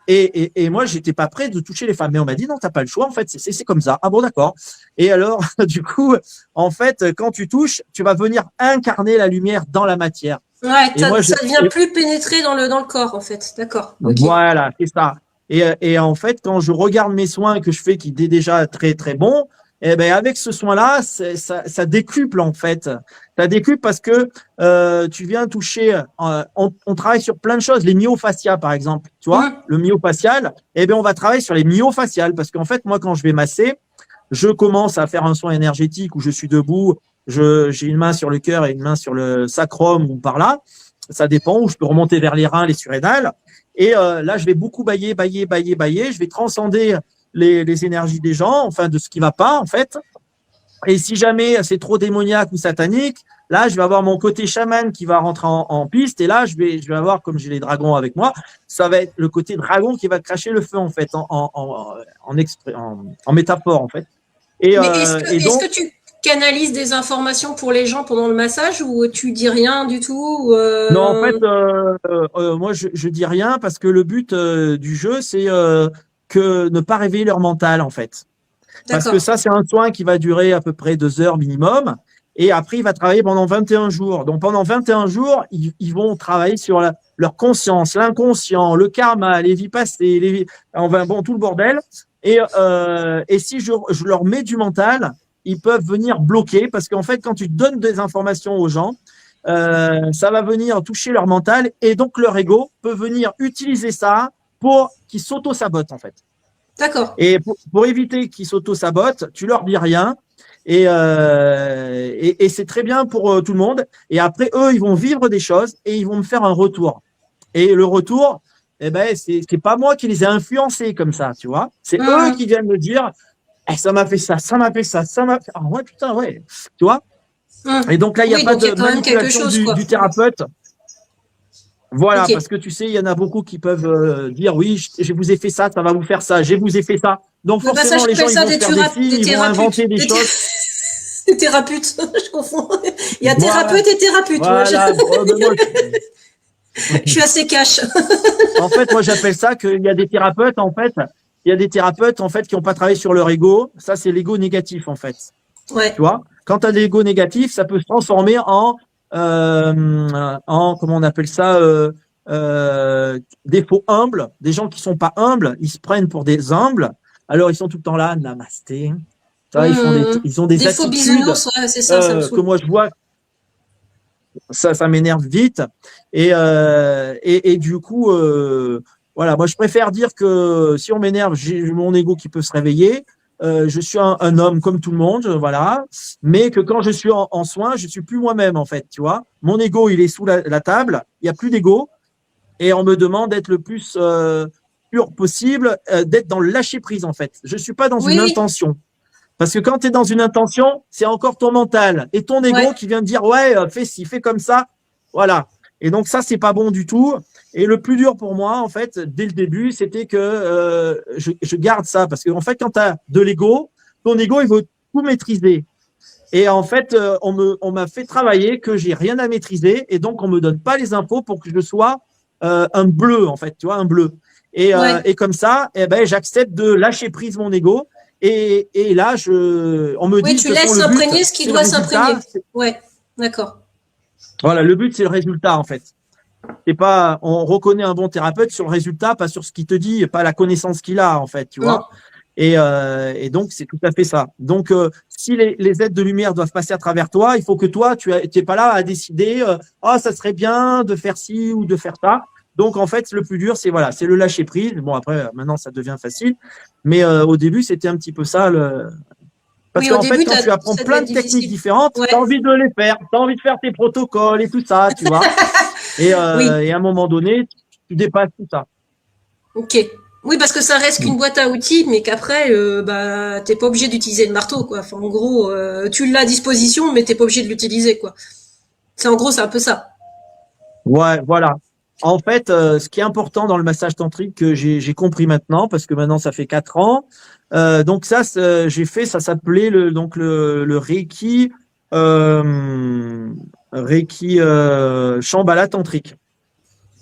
Speaker 2: Et moi, j'étais pas prêt de toucher les femmes. Mais on m'a dit, non, t'as pas le choix, en fait, c'est comme ça. Ah bon, d'accord. Et alors, du coup, en fait, quand tu touches, tu vas venir incarner la lumière dans la matière.
Speaker 1: Ouais,
Speaker 2: Et moi,
Speaker 1: ça devient plus pénétré dans le corps, en fait. D'accord. Okay.
Speaker 2: Voilà, c'est ça. Et en fait, quand je regarde mes soins que je fais, qui est déjà très, très bon, eh ben, avec ce soin-là, ça décuple, en fait. Ça décuple parce que tu viens toucher, on travaille sur plein de choses, les myofascias, par exemple. Tu vois, le myofascial, eh ben, on va travailler sur les myofasciales parce qu'en fait, moi, quand je vais masser, je commence à faire un soin énergétique où je suis debout, j'ai une main sur le cœur et une main sur le sacrum ou par là. Ça dépend, où je peux remonter vers les reins, les surrénales. Et là, je vais beaucoup bailler. Je vais transcender les énergies des gens, enfin de ce qui va pas en fait. Et si jamais c'est trop démoniaque ou satanique, là, je vais avoir mon côté chaman qui va rentrer en piste. Et là, je vais avoir, comme j'ai les dragons avec moi, ça va être le côté dragon qui va cracher le feu en fait, en métaphore en fait.
Speaker 1: Mais est-ce que tu canalises des informations pour les gens pendant le massage ou tu dis rien du tout
Speaker 2: Non, en fait, moi, je dis rien parce que le but du jeu, c'est que ne pas réveiller leur mental, en fait. Parce que ça, c'est un soin qui va durer à peu près 2 heures minimum. Et après, il va travailler pendant 21 jours. Donc, pendant 21 jours, ils vont travailler sur leur conscience, l'inconscient, le karma, les vies passées, enfin, bon, tout le bordel. Et si je leur mets du mental, ils peuvent venir bloquer parce qu'en fait, quand tu donnes des informations aux gens, ça va venir toucher leur mental et donc leur ego peut venir utiliser ça pour qu'ils s'auto-sabotent en fait.
Speaker 1: D'accord.
Speaker 2: Et pour éviter qu'ils s'auto-sabotent, tu leur dis rien et c'est très bien pour tout le monde. Et après, eux, ils vont vivre des choses et ils vont me faire un retour. Et le retour, eh ben, c'est pas moi qui les ai influencés comme ça, tu vois. C'est eux qui viennent me dire, eh, ça m'a fait ça, ça m'a fait ça, ça m'a fait. Ah ouais, putain, ouais. Tu vois. Et donc là, il n'y a pas de manipulation du thérapeute. Voilà, parce que tu sais, il y en a beaucoup qui peuvent dire oui, je vous ai fait ça, ça va vous faire ça, je vous ai fait ça. Donc forcément, les gens ils vont faire des films, ils vont inventer des choses.
Speaker 1: Des thérapeutes, je confonds. Il y a thérapeute et thérapeute.
Speaker 2: Voilà.
Speaker 1: Je suis assez cash.
Speaker 2: En fait, moi j'appelle ça qu'il y a des thérapeutes en fait. Il y a des thérapeutes en fait qui n'ont pas travaillé sur leur ego. Ça, c'est l'ego négatif en fait.
Speaker 1: Ouais.
Speaker 2: Tu vois, quand tu as l'ego négatif, ça peut se transformer en comment on appelle ça, des faux humbles, des gens qui sont pas humbles, ils se prennent pour des humbles. Alors ils sont tout le temps là, namasté. Ils ont des attitudes
Speaker 1: ouais, c'est ça,
Speaker 2: que moi je vois. Ça m'énerve vite et du coup voilà, moi je préfère dire que si on m'énerve, j'ai mon ego qui peut se réveiller. Je suis un homme comme tout le monde, voilà, mais que quand je suis en soins, je suis plus moi-même en fait, tu vois. Mon ego, il est sous la table, il y a plus d'ego, et on me demande d'être le plus pur possible, d'être dans le lâcher prise en fait. Je suis pas dans une intention, parce que quand tu es dans une intention, c'est encore ton mental et ton ego qui vient te dire ouais, fais ci, fais comme ça, voilà. Et donc ça, c'est pas bon du tout. Et le plus dur pour moi, en fait, dès le début, c'était que je garde ça. Parce qu'en fait, quand tu as de l'ego, ton ego, il veut tout maîtriser. Et en fait, on m'a fait travailler que j'ai rien à maîtriser. Et donc, on me donne pas les infos pour que je sois un bleu, en fait, tu vois, un bleu. Et comme ça, eh ben, j'accepte de lâcher prise mon ego. Et là, on me dit…
Speaker 1: Oui, tu laisses s'imprégner ce qui doit s'imprégner. Ouais, d'accord.
Speaker 2: Voilà, le but, c'est le résultat, en fait. C'est pas, on reconnaît un bon thérapeute sur le résultat, pas sur ce qu'il te dit, pas la connaissance qu'il a, en fait, tu vois. Et donc, c'est tout à fait ça. Donc, si les êtres de lumière doivent passer à travers toi, il faut que toi, tu n'es pas là à décider, ça serait bien de faire ci ou de faire ça. Donc, en fait, le plus dur, c'est voilà, c'est le lâcher prise. Bon, après, maintenant, ça devient facile. Mais au début, c'était un petit peu ça. Parce qu'en fait, quand tu apprends plein de techniques différentes, tu as envie de les faire. Tu as envie de faire tes protocoles et tout ça, tu vois. Et à un moment donné, tu dépasses tout ça.
Speaker 1: Ok. Oui, parce que ça reste qu'une boîte à outils, mais qu'après, t'es pas obligé d'utiliser le marteau, quoi. Enfin, en gros, tu l'as à disposition, mais t'es pas obligé de l'utiliser, quoi. C'est en gros, c'est un peu ça.
Speaker 2: Ouais, voilà. En fait, ce qui est important dans le massage tantrique que j'ai compris maintenant, parce que maintenant ça fait 4 ans, donc ça, j'ai fait, ça s'appelait le Reiki, euh, Reiki Shambhala tantrique.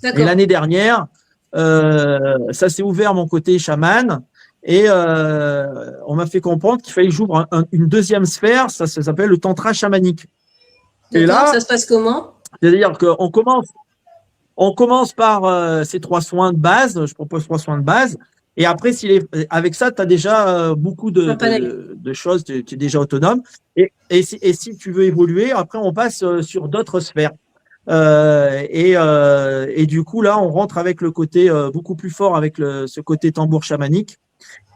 Speaker 2: Et
Speaker 1: D'accord.
Speaker 2: l'année dernière, ça s'est ouvert mon côté chaman. Et on m'a fait comprendre qu'il fallait que j'ouvre une deuxième sphère, ça s'appelle le tantra chamanique. Et
Speaker 1: D'accord.
Speaker 2: là,
Speaker 1: Ça se passe comment?
Speaker 2: c'est-à-dire on commence par ces 3 soins de base, je propose 3 soins de base, et après, avec ça, tu as déjà beaucoup
Speaker 1: Un panel.
Speaker 2: de choses, tu es déjà autonome. Et si tu veux évoluer, après, on passe sur d'autres sphères. Et du coup, là, on rentre avec le côté beaucoup plus fort, avec ce côté tambour chamanique.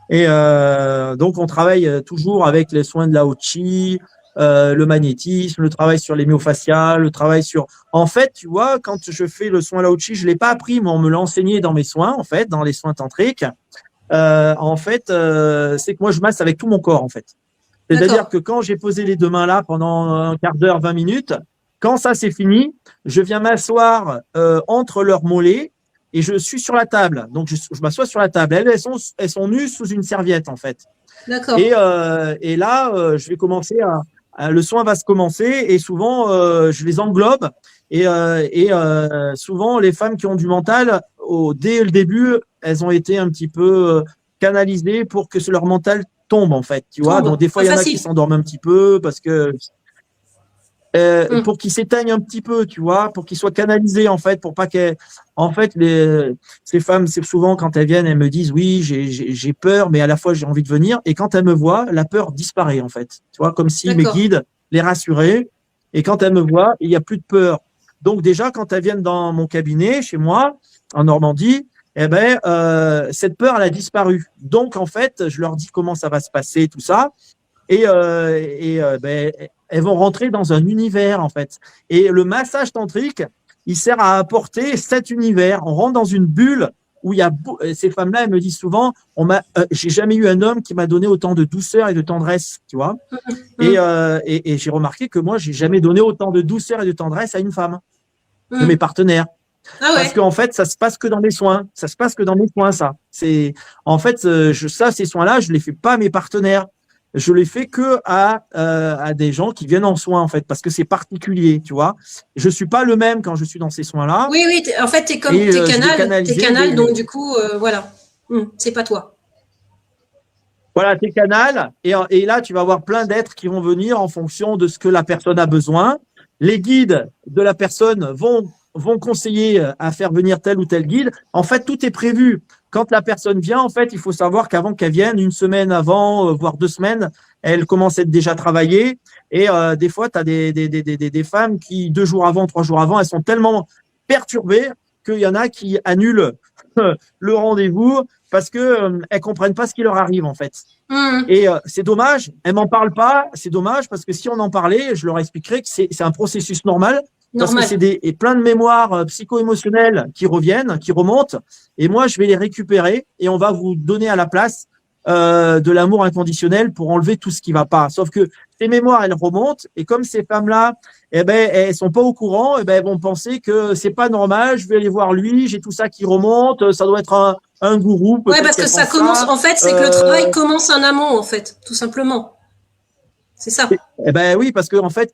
Speaker 2: Et donc, on travaille toujours avec les soins de Lao Chi, le magnétisme, le travail sur les myofasciales, le travail sur… En fait, tu vois, quand je fais le soin Lao Chi, je l'ai pas appris, mais on me l'a enseigné dans mes soins, en fait, dans les soins tantriques. C'est que moi, je masse avec tout mon corps, en fait. C'est-à-dire
Speaker 1: D'accord.
Speaker 2: que quand j'ai posé les 2 mains là pendant un quart d'heure, 20 minutes, quand ça c'est fini, je viens m'asseoir entre leurs mollets et je suis sur la table. Donc je m'assois sur la table. Elles sont nues sous une serviette en fait.
Speaker 1: D'accord.
Speaker 2: Et là, je vais commencer le soin va se commencer et souvent je les englobe souvent les femmes qui ont du mental dès le début, elles ont été un petit peu canalisées pour que leur mental tombe en fait, tu vois. Donc
Speaker 1: Tombe.
Speaker 2: des fois
Speaker 1: Pas
Speaker 2: il y en a qui
Speaker 1: facile.
Speaker 2: s'endorment un petit peu parce que
Speaker 1: Hmm.
Speaker 2: pour qu'ils s'éteignent un petit peu, tu vois, pour qu'ils soient canalisés en fait, pour pas qu'elles… En fait, ces femmes, c'est souvent quand elles viennent, elles me disent oui, j'ai peur, mais à la fois j'ai envie de venir. Et quand elles me voient, la peur disparaît en fait. Tu vois, comme si mes
Speaker 1: D'accord.
Speaker 2: guides les rassuraient. Et quand elles me voient, il n'y a plus de peur. Donc déjà, quand elles viennent dans mon cabinet, chez moi, en Normandie, eh ben, cette peur, elle a disparu. Donc en fait, je leur dis comment ça va se passer, tout ça. Ben, elles vont rentrer dans un univers en fait. Et le massage tantrique, il sert à apporter cet univers. On rentre dans une bulle où il y a ces femmes-là, elles me disent souvent, j'ai jamais eu un homme qui m'a donné autant de douceur et de tendresse, tu vois.
Speaker 1: Hmm.
Speaker 2: Et j'ai remarqué que moi, j'ai jamais donné autant de douceur et de tendresse à une femme de mes
Speaker 1: Hmm.
Speaker 2: partenaires.
Speaker 1: Ah
Speaker 2: Parce
Speaker 1: ouais.
Speaker 2: qu'en fait, ça se passe que dans mes soins. Ça se passe que dans mes soins, ça. C'est, en fait, ces soins-là, je les fais pas à mes partenaires. Je les fais que à des gens qui viennent en soins, en fait, parce que c'est particulier, tu vois. Je suis pas le même quand je suis dans ces soins-là.
Speaker 1: Oui, oui. En fait, t'es comme
Speaker 2: Et je vais
Speaker 1: t'es
Speaker 2: canaliser
Speaker 1: canal, donc du coup, voilà. Hmm. C'est pas toi.
Speaker 2: voilà, tes canals. Et là, tu vas avoir plein d'êtres qui vont venir en fonction de ce que la personne a besoin. Les guides de la personne vont conseiller à faire venir tel ou tel guide. En fait, tout est prévu. Quand la personne vient, en fait, il faut savoir qu'avant qu'elle vienne, une semaine avant, voire 2 semaines, elle commence à être déjà travaillée. Et des fois, tu as des femmes qui, 2 jours avant, 3 jours avant, elles sont tellement perturbées qu'il y en a qui annulent le rendez-vous parce que elles comprennent pas ce qui leur arrive en fait.
Speaker 1: Hmm.
Speaker 2: Et c'est dommage, elles m'en parlent pas, c'est dommage parce que si on en parlait, je leur expliquerais que c'est un processus normal parce que c'est
Speaker 1: Normal.
Speaker 2: plein de mémoires psycho-émotionnelles qui reviennent, qui remontent, et moi je vais les récupérer et on va vous donner à la place de l'amour inconditionnel pour enlever tout ce qui va pas. Sauf que ces mémoires, elles remontent et comme ces femmes-là, eh ben, elles sont pas au courant, eh ben, elles vont penser que c'est pas normal, je vais aller voir lui, j'ai tout ça qui remonte, ça doit être un gourou,
Speaker 1: Ouais,
Speaker 2: peut-être
Speaker 1: parce que
Speaker 2: qu'elle
Speaker 1: ça
Speaker 2: pense
Speaker 1: commence.
Speaker 2: ça.
Speaker 1: En fait, c'est que le travail commence en amont, en fait, tout simplement. C'est ça.
Speaker 2: Eh ben oui, parce que en fait,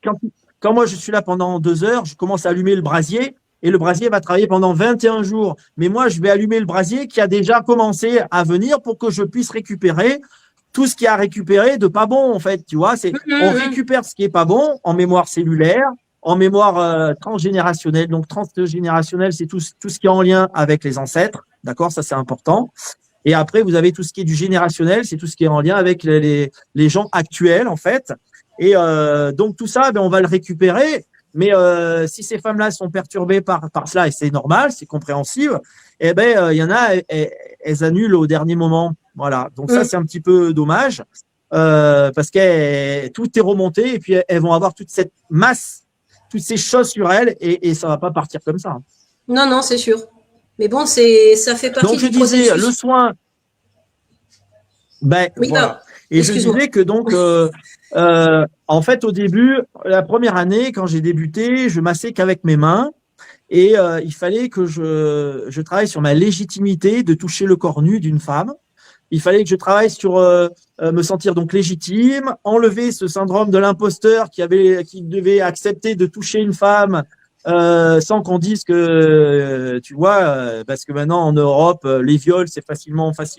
Speaker 2: quand moi je suis là pendant 2 heures, je commence à allumer le brasier et le brasier va travailler pendant 21 jours. Mais moi, je vais allumer le brasier qui a déjà commencé à venir pour que je puisse récupérer tout ce qui a récupéré de pas bon, en fait. Tu vois, on
Speaker 1: Hmm.
Speaker 2: récupère ce qui est pas bon en mémoire cellulaire, en mémoire transgénérationnelle. Donc, transgénérationnelle, c'est tout ce qui est en lien avec les ancêtres. D'accord, ça c'est important. Et après, vous avez tout ce qui est du générationnel, c'est tout ce qui est en lien avec les gens actuels, en fait. Et donc, tout ça, ben, on va le récupérer. Mais si ces femmes-là sont perturbées par cela, et c'est normal, c'est compréhensible, eh ben, il y en a, elles annulent au dernier moment. Voilà. Donc, ça,
Speaker 1: Hmm.
Speaker 2: c'est un petit peu dommage parce que tout est remonté et puis elles vont avoir toute cette masse, toutes ces choses sur elles et ça va pas partir comme ça.
Speaker 1: Non, non, c'est sûr. Mais bon, ça fait partie
Speaker 2: Donc, je
Speaker 1: du
Speaker 2: disais, le
Speaker 1: processus.
Speaker 2: soin, ben
Speaker 1: Oui, non,
Speaker 2: voilà. Et je
Speaker 1: excuse-moi.
Speaker 2: disais que donc, en fait, au début, la première année, quand j'ai débuté, je massais qu'avec mes mains. Et il fallait que je travaille sur ma légitimité de toucher le corps nu d'une femme. Il fallait que je travaille sur me sentir donc légitime, enlever ce syndrome de l'imposteur qui devait accepter de toucher une femme sans qu'on dise que, tu vois, parce que maintenant en Europe, les viols, c'est facile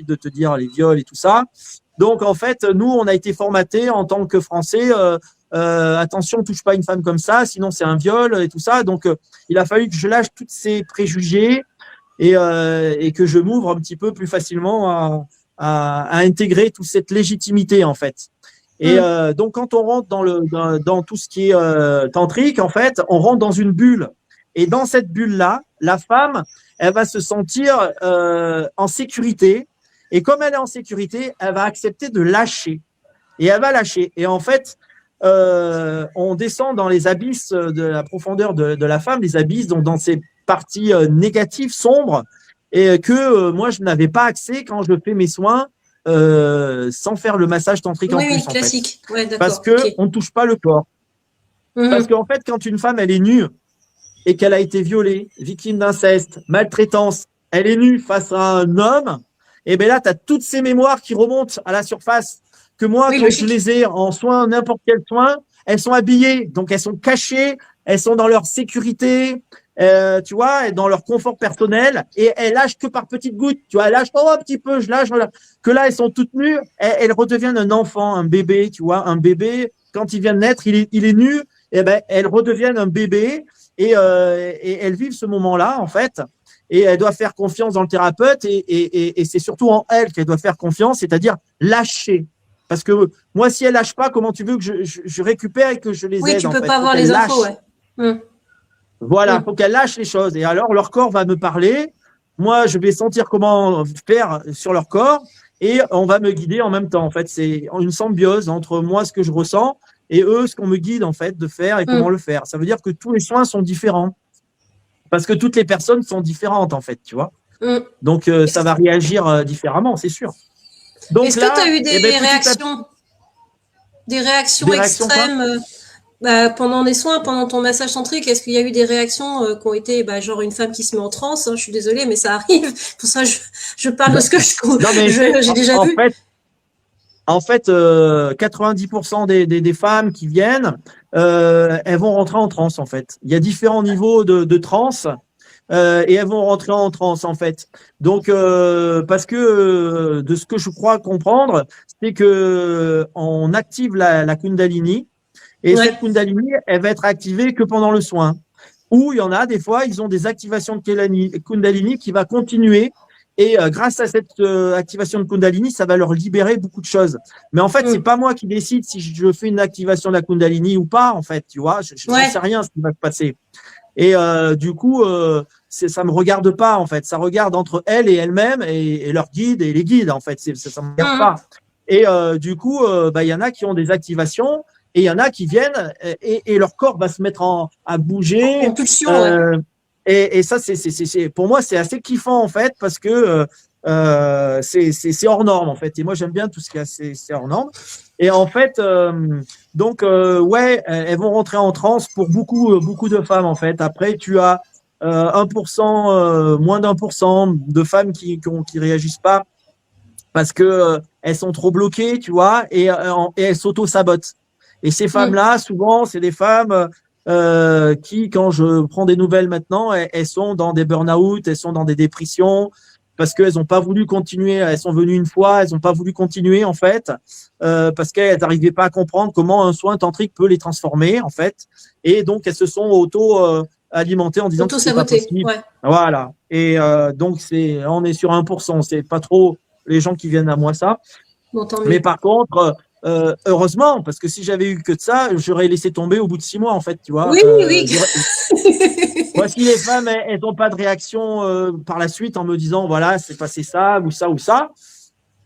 Speaker 2: de te dire les viols et tout ça. Donc en fait, nous, on a été formatés en tant que Français. Attention, touche pas une femme comme ça, sinon c'est un viol et tout ça. Donc il a fallu que je lâche tous ces préjugés et que je m'ouvre un petit peu plus facilement à intégrer toute cette légitimité en fait. Et donc quand on rentre dans tout ce qui est tantrique, en fait, on rentre dans une bulle. Et dans cette bulle-là, la femme, elle va se sentir en sécurité. Et comme elle est en sécurité, elle va accepter de lâcher. Et elle va lâcher. Et en fait, on descend dans les abysses de la profondeur de la femme, les abysses, donc dans ces parties négatives, sombres, et que moi, je n'avais pas accès quand je fais mes soins sans faire le massage tantrique en plus.
Speaker 1: Oui, classique.
Speaker 2: En fait.
Speaker 1: Ouais, d'accord.
Speaker 2: Parce qu'on ne touche pas le corps. Parce qu'en fait, quand une femme, elle est nue et qu'elle a été violée, victime d'inceste, maltraitance, elle est nue face à un homme, et bien là, tu as toutes ces mémoires qui remontent à la surface que moi, quand je les ai en soins, n'importe quel soin, elles sont habillées, donc elles sont cachées, elles sont dans leur sécurité, tu vois, et dans leur confort personnel, et elles lâchent que par petites gouttes, tu vois, elles lâchent un petit peu, je lâche, que là, elles sont toutes nues, elles redeviennent un enfant, un bébé, tu vois, un bébé, quand il vient de naître, il est nu, et ben, elles redeviennent un bébé, et elles vivent ce moment-là, en fait, et elles doivent faire confiance dans le thérapeute, et c'est surtout en elles qu'elles doivent faire confiance, c'est-à-dire lâcher. Parce que moi, si elles lâchent pas, comment tu veux que je récupère et que je les aide?
Speaker 1: Oui, tu peux pas avoir les infos, ouais.
Speaker 2: Voilà, faut qu'elles lâchent les choses. Et alors, leur corps va me parler. Moi, je vais sentir comment faire sur leur corps et on va me guider en même temps. En fait, c'est une symbiose entre moi, ce que je ressens, et eux, ce qu'on me guide en fait de faire et comment le faire. Ça veut dire que tous les soins sont différents parce que toutes les personnes sont différentes en fait, tu vois. Donc, ça va réagir différemment, c'est sûr.
Speaker 1: Est-ce que tu as eu des réactions extrêmes pendant les soins, pendant ton massage tantrique? Est-ce qu'il y a eu des réactions qui ont été genre une femme qui se met en transe, hein, je suis désolée, mais ça arrive. Pour ça, je parle de ce que j'ai déjà vu.
Speaker 2: En fait, 90% des femmes qui viennent, elles vont rentrer en transe, en fait. Il y a différents niveaux de transe. Et elles vont rentrer en transe en fait. Donc parce que de ce que je crois comprendre, c'est que on active la Kundalini et cette Kundalini, elle va être activée que pendant le soin. Ou il y en a des fois, ils ont des activations de Kundalini qui va continuer et grâce à cette activation de Kundalini, ça va leur libérer beaucoup de choses. Mais en fait, c'est pas moi qui décide si je fais une activation de la Kundalini ou pas en fait, tu vois, je ne sais rien ce qui va se passer. Et du coup, ça me regarde pas en fait. Ça regarde entre elles et elles-mêmes et leurs guides et les guides en fait. Ça me regarde pas. Et du coup, il y en a qui ont des activations et il y en a qui viennent et leur corps va se mettre à bouger.
Speaker 1: En pulsion.
Speaker 2: Et ça, c'est pour moi, c'est assez kiffant en fait parce que c'est hors norme en fait. Et moi, j'aime bien tout ce qui est hors norme. Et en fait, donc elles vont rentrer en transe pour beaucoup de femmes en fait. Après, tu as 1%, moins d'1% de femmes qui réagissent pas parce que elles sont trop bloquées, tu vois, et elles s'auto-sabotent. Et ces femmes-là, souvent, c'est des femmes qui, quand je prends des nouvelles maintenant, elles sont dans des burn-out, elles sont dans des dépressions parce qu'elles n'ont pas voulu continuer. Elles sont venues une fois, elles n'ont pas voulu continuer en fait parce qu'elles n'arrivaient pas à comprendre comment un soin tantrique peut les transformer en fait. Et donc elles se sont auto-alimentées en disant que c'est pas possible.
Speaker 1: Ouais.
Speaker 2: Voilà. Et donc on est sur 1%. C'est pas trop les gens qui viennent à moi ça.
Speaker 1: Bon,
Speaker 2: mais par contre. Heureusement, parce que si j'avais eu que de ça, j'aurais laissé tomber au bout de 6 mois, en fait, tu vois.
Speaker 1: Oui.
Speaker 2: Voici les femmes, elles n'ont pas de réaction par la suite en me disant, voilà, c'est passé ça ou ça ou ça.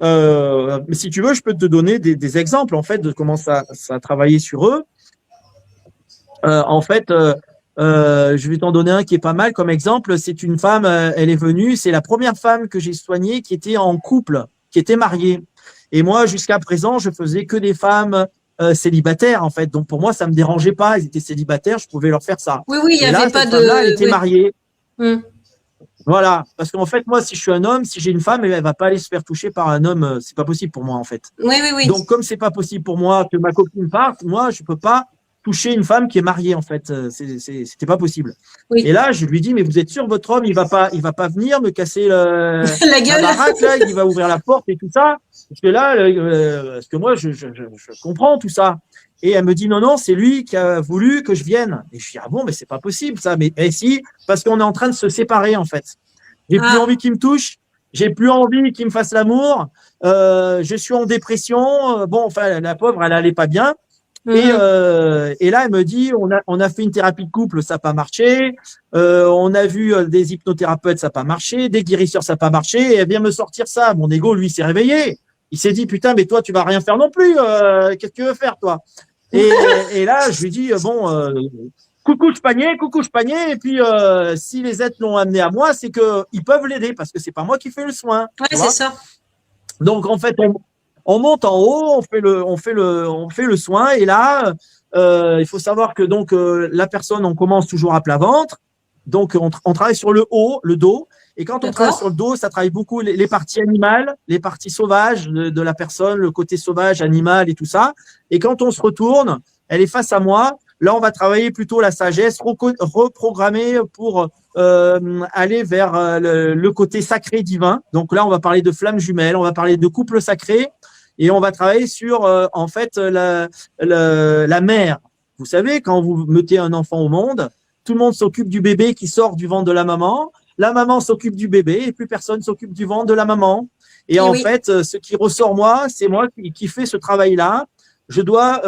Speaker 2: Mais si tu veux, je peux te donner des exemples, en fait, de comment ça a travaillé sur eux. En fait, je vais t'en donner un qui est pas mal comme exemple. C'est une femme, elle est venue, c'est la première femme que j'ai soignée qui était en couple, qui était mariée. Et moi, jusqu'à présent, je faisais que des femmes célibataires en fait. Donc pour moi, ça me dérangeait pas. Ils étaient célibataires, je pouvais leur faire ça.
Speaker 1: Oui, oui, il n'y
Speaker 2: Et là,
Speaker 1: avait pas
Speaker 2: cette femme-là, elle était
Speaker 1: de.
Speaker 2: mariée.
Speaker 1: Oui.
Speaker 2: Voilà, parce qu'en fait, moi, si je suis un homme, si j'ai une femme, elle va pas aller se faire toucher par un homme. C'est pas possible pour moi en fait.
Speaker 1: Oui, oui, oui.
Speaker 2: Donc, comme c'est pas possible pour moi que ma copine parte, moi, je peux pas toucher une femme qui est mariée, en fait. C'était pas possible. Et
Speaker 1: Oui.
Speaker 2: là, je lui dis, mais vous êtes sûr, votre homme, il va pas venir me casser
Speaker 1: La
Speaker 2: la
Speaker 1: gueule.
Speaker 2: baraque, là, il va ouvrir la porte et tout ça. Parce que là, parce que moi, je comprends tout ça. Et elle me dit, non, non, c'est lui qui a voulu que je vienne. Et je dis, ah bon, mais c'est pas possible, ça. Mais si, parce qu'on est en train de se séparer, en fait. J'ai plus
Speaker 1: Ah,
Speaker 2: envie qu'il me touche. J'ai plus envie qu'il me fasse l'amour. Je suis en dépression. Bon, enfin, la pauvre, elle allait pas bien.
Speaker 1: mhm.
Speaker 2: Et là, elle me dit, on a fait une thérapie de couple, ça n'a pas marché. On a vu des hypnothérapeutes, ça n'a pas marché. Des guérisseurs, ça n'a pas marché. Et elle vient me sortir ça. Mon ego, lui, s'est réveillé. Il s'est dit, putain, mais toi, tu vas rien faire non plus. Qu'est-ce que tu veux faire, toi? Et, et là, je lui dis, bon, coucou, je panier. Et puis, si les êtres l'ont amené à moi, c'est que ils peuvent l'aider parce que c'est pas moi qui fais le soin.
Speaker 1: Ouais,
Speaker 2: Tu
Speaker 1: c'est
Speaker 2: vois.
Speaker 1: ça.
Speaker 2: Donc, en fait, on monte en haut, on fait le soin. Et là, il faut savoir que donc la personne, on commence toujours à plat ventre. Donc, on travaille sur le haut, le dos. Et quand on travaille sur
Speaker 1: D'accord.
Speaker 2: le dos, ça travaille beaucoup les parties animales, les parties sauvages de la personne, le côté sauvage, animal et tout ça. Et quand on se retourne, elle est face à moi. Là, on va travailler plutôt la sagesse, reprogrammer pour aller vers le côté sacré divin. Donc là, on va parler de flammes jumelles, on va parler de couple sacré et on va travailler sur en fait la mère. Vous savez, quand vous mettez un enfant au monde, tout le monde s'occupe du bébé qui sort du ventre de la maman s'occupe du bébé et plus personne s'occupe du ventre de la maman. Et
Speaker 1: Et
Speaker 2: en
Speaker 1: oui.
Speaker 2: fait, ce qui ressort moi, c'est moi qui fais ce travail-là. Je dois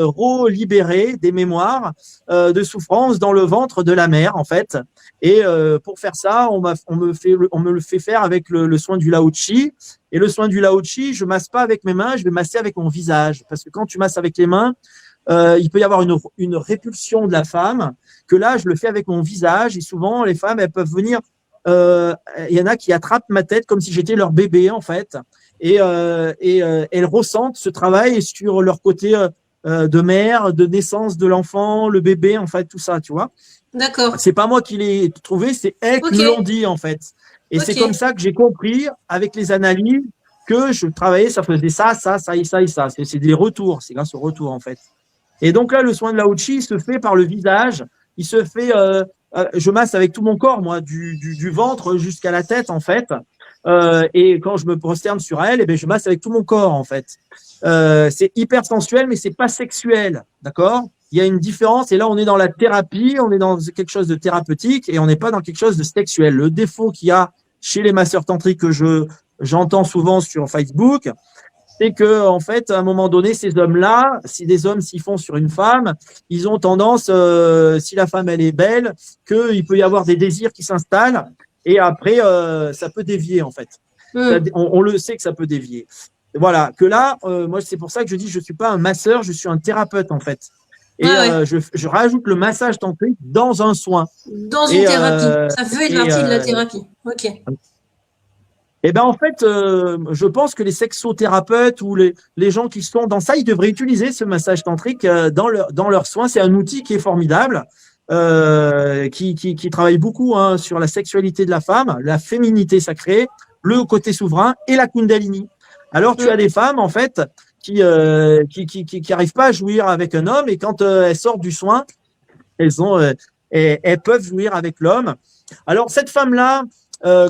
Speaker 2: relibérer des mémoires de souffrance dans le ventre de la mère, en fait. Et pour faire ça, on me le fait faire avec le soin du Lao Chi. Et le soin du Lao Chi, je masse pas avec mes mains, je vais masser avec mon visage. Parce que quand tu masses avec les mains, il peut y avoir une répulsion de la femme, que là, je le fais avec mon visage. Et souvent, les femmes, elles peuvent venir. Il y en a qui attrapent ma tête comme si j'étais leur bébé, en fait. Et elles ressentent ce travail sur leur côté de mère, de naissance de l'enfant, le bébé, en fait, tout ça, tu vois.
Speaker 1: D'accord.
Speaker 2: C'est pas moi qui l'ai trouvé, c'est elles qui
Speaker 1: Ok.
Speaker 2: me l'ont dit, en fait. Et c'est comme
Speaker 1: Ok.
Speaker 2: ça que j'ai compris, avec les analyses, que je travaillais, ça faisait ça et ça et ça. C'est des retours, c'est grâce aux retours, en fait. Et donc là, le soin de Lao Chi se fait par le visage. Il se fait, je masse avec tout mon corps, moi, du ventre jusqu'à la tête, en fait. Et quand je me prosterne sur elle, eh bien, je masse avec tout mon corps, en fait. C'est hyper sensuel, mais c'est pas sexuel, d'accord? Il y a une différence. Et là, on est dans la thérapie, on est dans quelque chose de thérapeutique, et on n'est pas dans quelque chose de sexuel. Le défaut qu'il y a chez les masseurs tantriques que j'entends souvent sur Facebook, c'est que en fait, à un moment donné, ces hommes-là, si des hommes s'y font sur une femme, ils ont tendance, si la femme elle est belle, qu'il peut y avoir des désirs qui s'installent et après ça peut dévier en fait.
Speaker 1: Hmm.
Speaker 2: On le sait que ça peut dévier. Voilà, que là, moi c'est pour ça que je dis je suis pas un masseur, je suis un thérapeute en fait. Et
Speaker 1: Ouais, ouais.
Speaker 2: je rajoute le massage tantrique dans un soin.
Speaker 1: Dans une
Speaker 2: Et,
Speaker 1: thérapie. Ça fait
Speaker 2: et,
Speaker 1: partie de la thérapie. Ok.
Speaker 2: Eh ben en fait, je pense que les sexothérapeutes ou les gens qui sont dans ça, ils devraient utiliser ce massage tantrique dans leurs soins. C'est un outil qui est formidable, qui travaille beaucoup hein, sur la sexualité de la femme, la féminité sacrée, le côté souverain et la kundalini. Alors tu as
Speaker 1: Hmm.
Speaker 2: des femmes en fait qui arrivent pas à jouir avec un homme et quand elles sortent du soin, elles peuvent jouir avec l'homme. Alors cette femme-là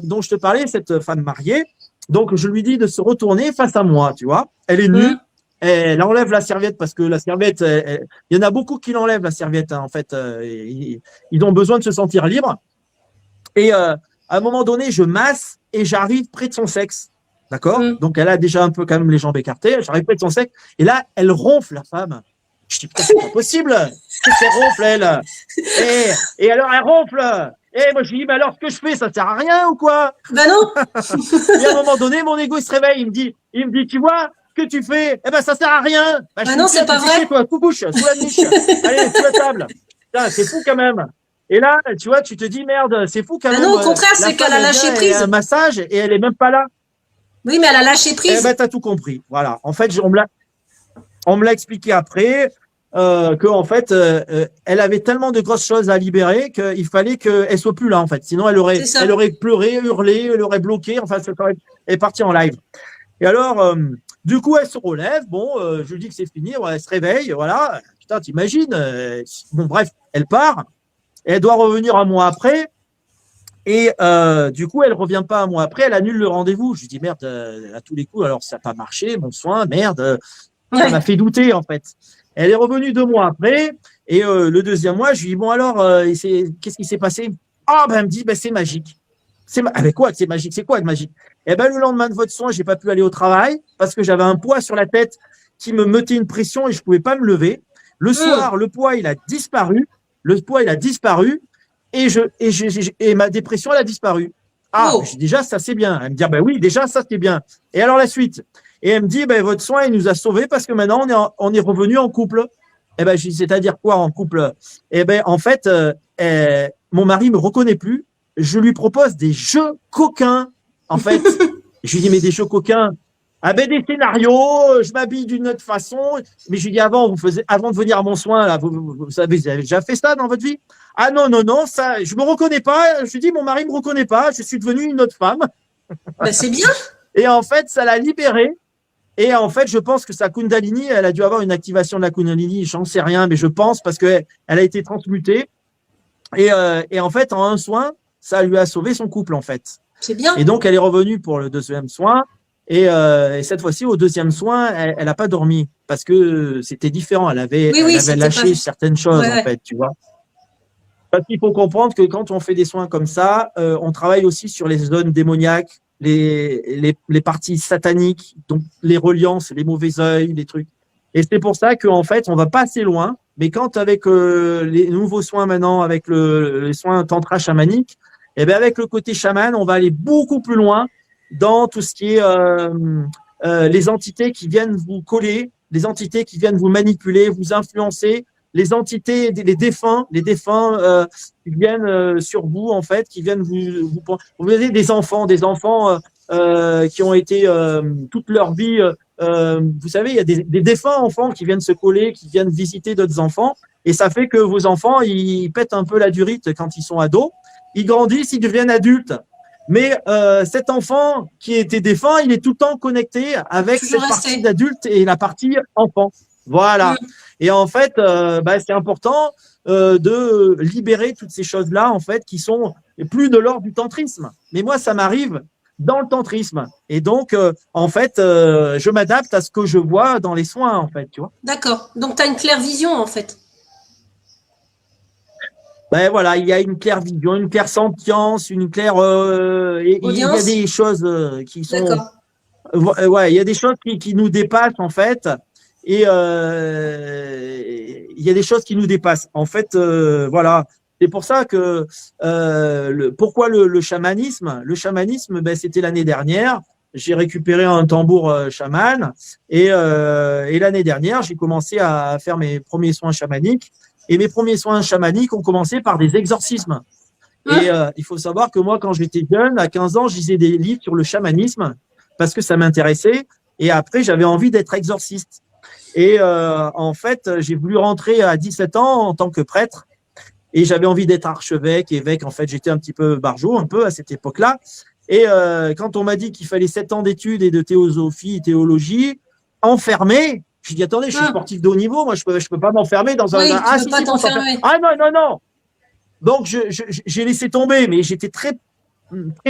Speaker 2: dont je te parlais, cette femme mariée, donc je lui dis de se retourner face à moi, tu vois. Elle est nue,
Speaker 1: Hmm.
Speaker 2: elle enlève la serviette parce que la serviette, il y en a beaucoup qui l'enlèvent la serviette, hein, en fait. Ils ont besoin de se sentir libres. Et à un moment donné, je masse et j'arrive près de son sexe. D'accord?
Speaker 1: Hmm.
Speaker 2: Donc elle a déjà un peu quand même les jambes écartées. J'arrive près de son sexe. Et là, elle ronfle, la femme. Je dis, putain, c'est pas possible. Qu'est-ce qu'elle ronfle, elle? Et alors, elle ronfle. Et moi, je lui dis, mais alors, ce que je fais, ça sert à rien ou quoi?
Speaker 1: Ben non.
Speaker 2: Et à un moment donné, mon ego, il se réveille. Il me dit, tu vois, ce que tu fais? Eh ben, ça sert à rien. Bah, je
Speaker 1: Ben
Speaker 2: lui
Speaker 1: non,
Speaker 2: dis,
Speaker 1: c'est
Speaker 2: tiens,
Speaker 1: pas
Speaker 2: tu fais chier,
Speaker 1: vrai.
Speaker 2: toi, sous bouche, sous la niche. Allez, sous la table. Putain, c'est fou quand même. Et là, tu vois, tu te dis, merde, c'est fou quand
Speaker 1: Ben
Speaker 2: même.
Speaker 1: non, au contraire,
Speaker 2: La
Speaker 1: c'est qu'elle
Speaker 2: femme,
Speaker 1: a
Speaker 2: elle vient,
Speaker 1: lâché
Speaker 2: elle a un
Speaker 1: prise.
Speaker 2: massage et elle est même pas là.
Speaker 1: Oui, mais elle a lâché
Speaker 2: Eh
Speaker 1: prise.
Speaker 2: ben, t'as tout compris. Voilà. En fait, on me l'a, On me l'a expliqué après que en fait, elle avait tellement de grosses choses à libérer qu'il fallait qu'elle soit plus là en fait. Sinon,
Speaker 1: C'est ça.
Speaker 2: elle aurait pleuré, hurlé, elle aurait bloqué. Enfin, elle est partie en live. Et alors, du coup, elle se relève. Bon, je lui dis que c'est fini. Ouais, elle se réveille. Voilà. Putain, t'imagines. Bon, bref, elle part. Elle doit revenir un mois après. Et du coup, elle revient pas un mois après. Elle annule le rendez-vous. Je lui dis merde, à tous les coups. Alors, ça n'a pas marché. Mon soin, merde. Ça m'a
Speaker 1: Ouais.
Speaker 2: fait douter en fait. Elle est revenue 2 mois après. Et le deuxième mois, je lui dis bon alors, qu'est-ce qui s'est passé? Ah ben elle me dit ben c'est magique. Avec quoi que c'est magique? C'est quoi de magique? Eh ben le lendemain de votre soin, j'ai pas pu aller au travail parce que j'avais un poids sur la tête qui me mettait une pression et je pouvais pas me lever. Le
Speaker 1: Hum.
Speaker 2: soir, le poids il a disparu. Le poids il a disparu et ma dépression elle a disparu. Ah,
Speaker 1: Oh.
Speaker 2: déjà ça c'est bien. Elle me dit ah, ben oui, déjà ça c'est bien. Et alors la suite. Et elle me dit ben votre soin il nous a sauvés parce que maintenant on est revenu en couple. Eh ben je dis c'est-à-dire quoi en couple? Eh ben en fait mon mari me reconnaît plus. Je lui propose des jeux coquins. En fait, je lui dis mais des jeux coquins. Ah ben des scénarios, je m'habille d'une autre façon. Mais je lui dis avant de venir à mon soin, là, vous avez déjà fait ça dans votre vie? Ah non, non, non, ça, je me reconnais pas. Je lui dis mon mari me reconnaît pas, je suis devenue une autre femme.
Speaker 1: Ben, c'est bien.
Speaker 2: Et en fait, ça l'a libérée. Et en fait, je pense que sa Kundalini, elle a dû avoir une activation de la Kundalini, j'en sais rien, mais je pense parce qu'elle a été transmutée. Et en fait, en un soin, ça lui a sauvé son couple, en fait.
Speaker 1: C'est bien.
Speaker 2: Et donc, elle est revenue pour le deuxième soin. Et cette fois-ci, au deuxième soin, elle n'a pas dormi parce que c'était différent.
Speaker 1: Oui,
Speaker 2: Elle
Speaker 1: oui,
Speaker 2: avait
Speaker 1: c'était pas.
Speaker 2: lâché certaines choses,
Speaker 1: Ouais,
Speaker 2: en
Speaker 1: ouais.
Speaker 2: fait, tu vois. Parce qu'il faut comprendre que quand on fait des soins comme ça, on travaille aussi sur les zones démoniaques, les parties sataniques, donc les reliances, les mauvais œils, les trucs. Et c'est pour ça qu'en fait, on va pas assez loin. Mais quand avec les nouveaux soins maintenant, avec les soins tantra chamaniques, et bien avec le côté chaman, on va aller beaucoup plus loin dans tout ce qui est les entités qui viennent vous coller, les entités qui viennent vous manipuler, vous influencer, les entités, les défunts qui viennent sur vous en fait, qui viennent vous avez des enfants qui ont été toute leur vie. Vous savez, il y a des défunts enfants qui viennent se coller, qui viennent visiter d'autres enfants, et ça fait que vos enfants, ils pètent un peu la durite quand ils sont ados. Ils grandissent, ils deviennent adultes. Mais cet enfant qui était défunt, il est tout le temps connecté avec
Speaker 1: Toujours
Speaker 2: cette partie
Speaker 1: resté.
Speaker 2: d'adulte et la partie enfant. Voilà.
Speaker 1: Hum.
Speaker 2: Et en fait, c'est important de libérer toutes ces choses-là, en fait, qui sont plus de l'ordre du tantrisme. Mais moi, ça m'arrive dans le tantrisme. Et donc, en fait, je m'adapte à ce que je vois dans les soins, en fait, tu vois.
Speaker 1: D'accord. Donc, tu as une claire vision, en fait.
Speaker 2: Ben voilà, il y a une claire vision, une claire sentience, une claire. Il y a
Speaker 1: Audience.
Speaker 2: des choses qui sont.
Speaker 1: D'accord.
Speaker 2: Ouais, il y a des choses qui nous dépassent en fait, et il y a des choses qui nous dépassent. En fait, voilà. C'est pour ça que pourquoi le chamanisme? Le chamanisme, ben, c'était l'année dernière. J'ai récupéré un tambour chaman et l'année dernière, j'ai commencé à faire mes premiers soins chamaniques. Et mes premiers soins chamaniques ont commencé par des exorcismes. Et
Speaker 1: Hum.
Speaker 2: il faut savoir que moi, quand j'étais jeune, à 15 ans, je lisais des livres sur le chamanisme parce que ça m'intéressait. Et après, j'avais envie d'être exorciste. Et en fait, j'ai voulu rentrer à 17 ans en tant que prêtre. Et j'avais envie d'être archevêque, évêque. En fait, j'étais un petit peu barjot, un peu à cette époque-là. Et quand on m'a dit qu'il fallait 7 ans d'études et de théosophie, théologie, enfermé, je dit attendez, je suis
Speaker 1: Hum.
Speaker 2: sportif de haut niveau, moi je peux pas m'enfermer dans un.
Speaker 1: Oui, tu
Speaker 2: Ah
Speaker 1: veux
Speaker 2: si,
Speaker 1: pas
Speaker 2: si, faut s'enfermer.
Speaker 1: t'enfermer.
Speaker 2: Ah non, non, non. Donc j'ai laissé tomber, mais j'étais très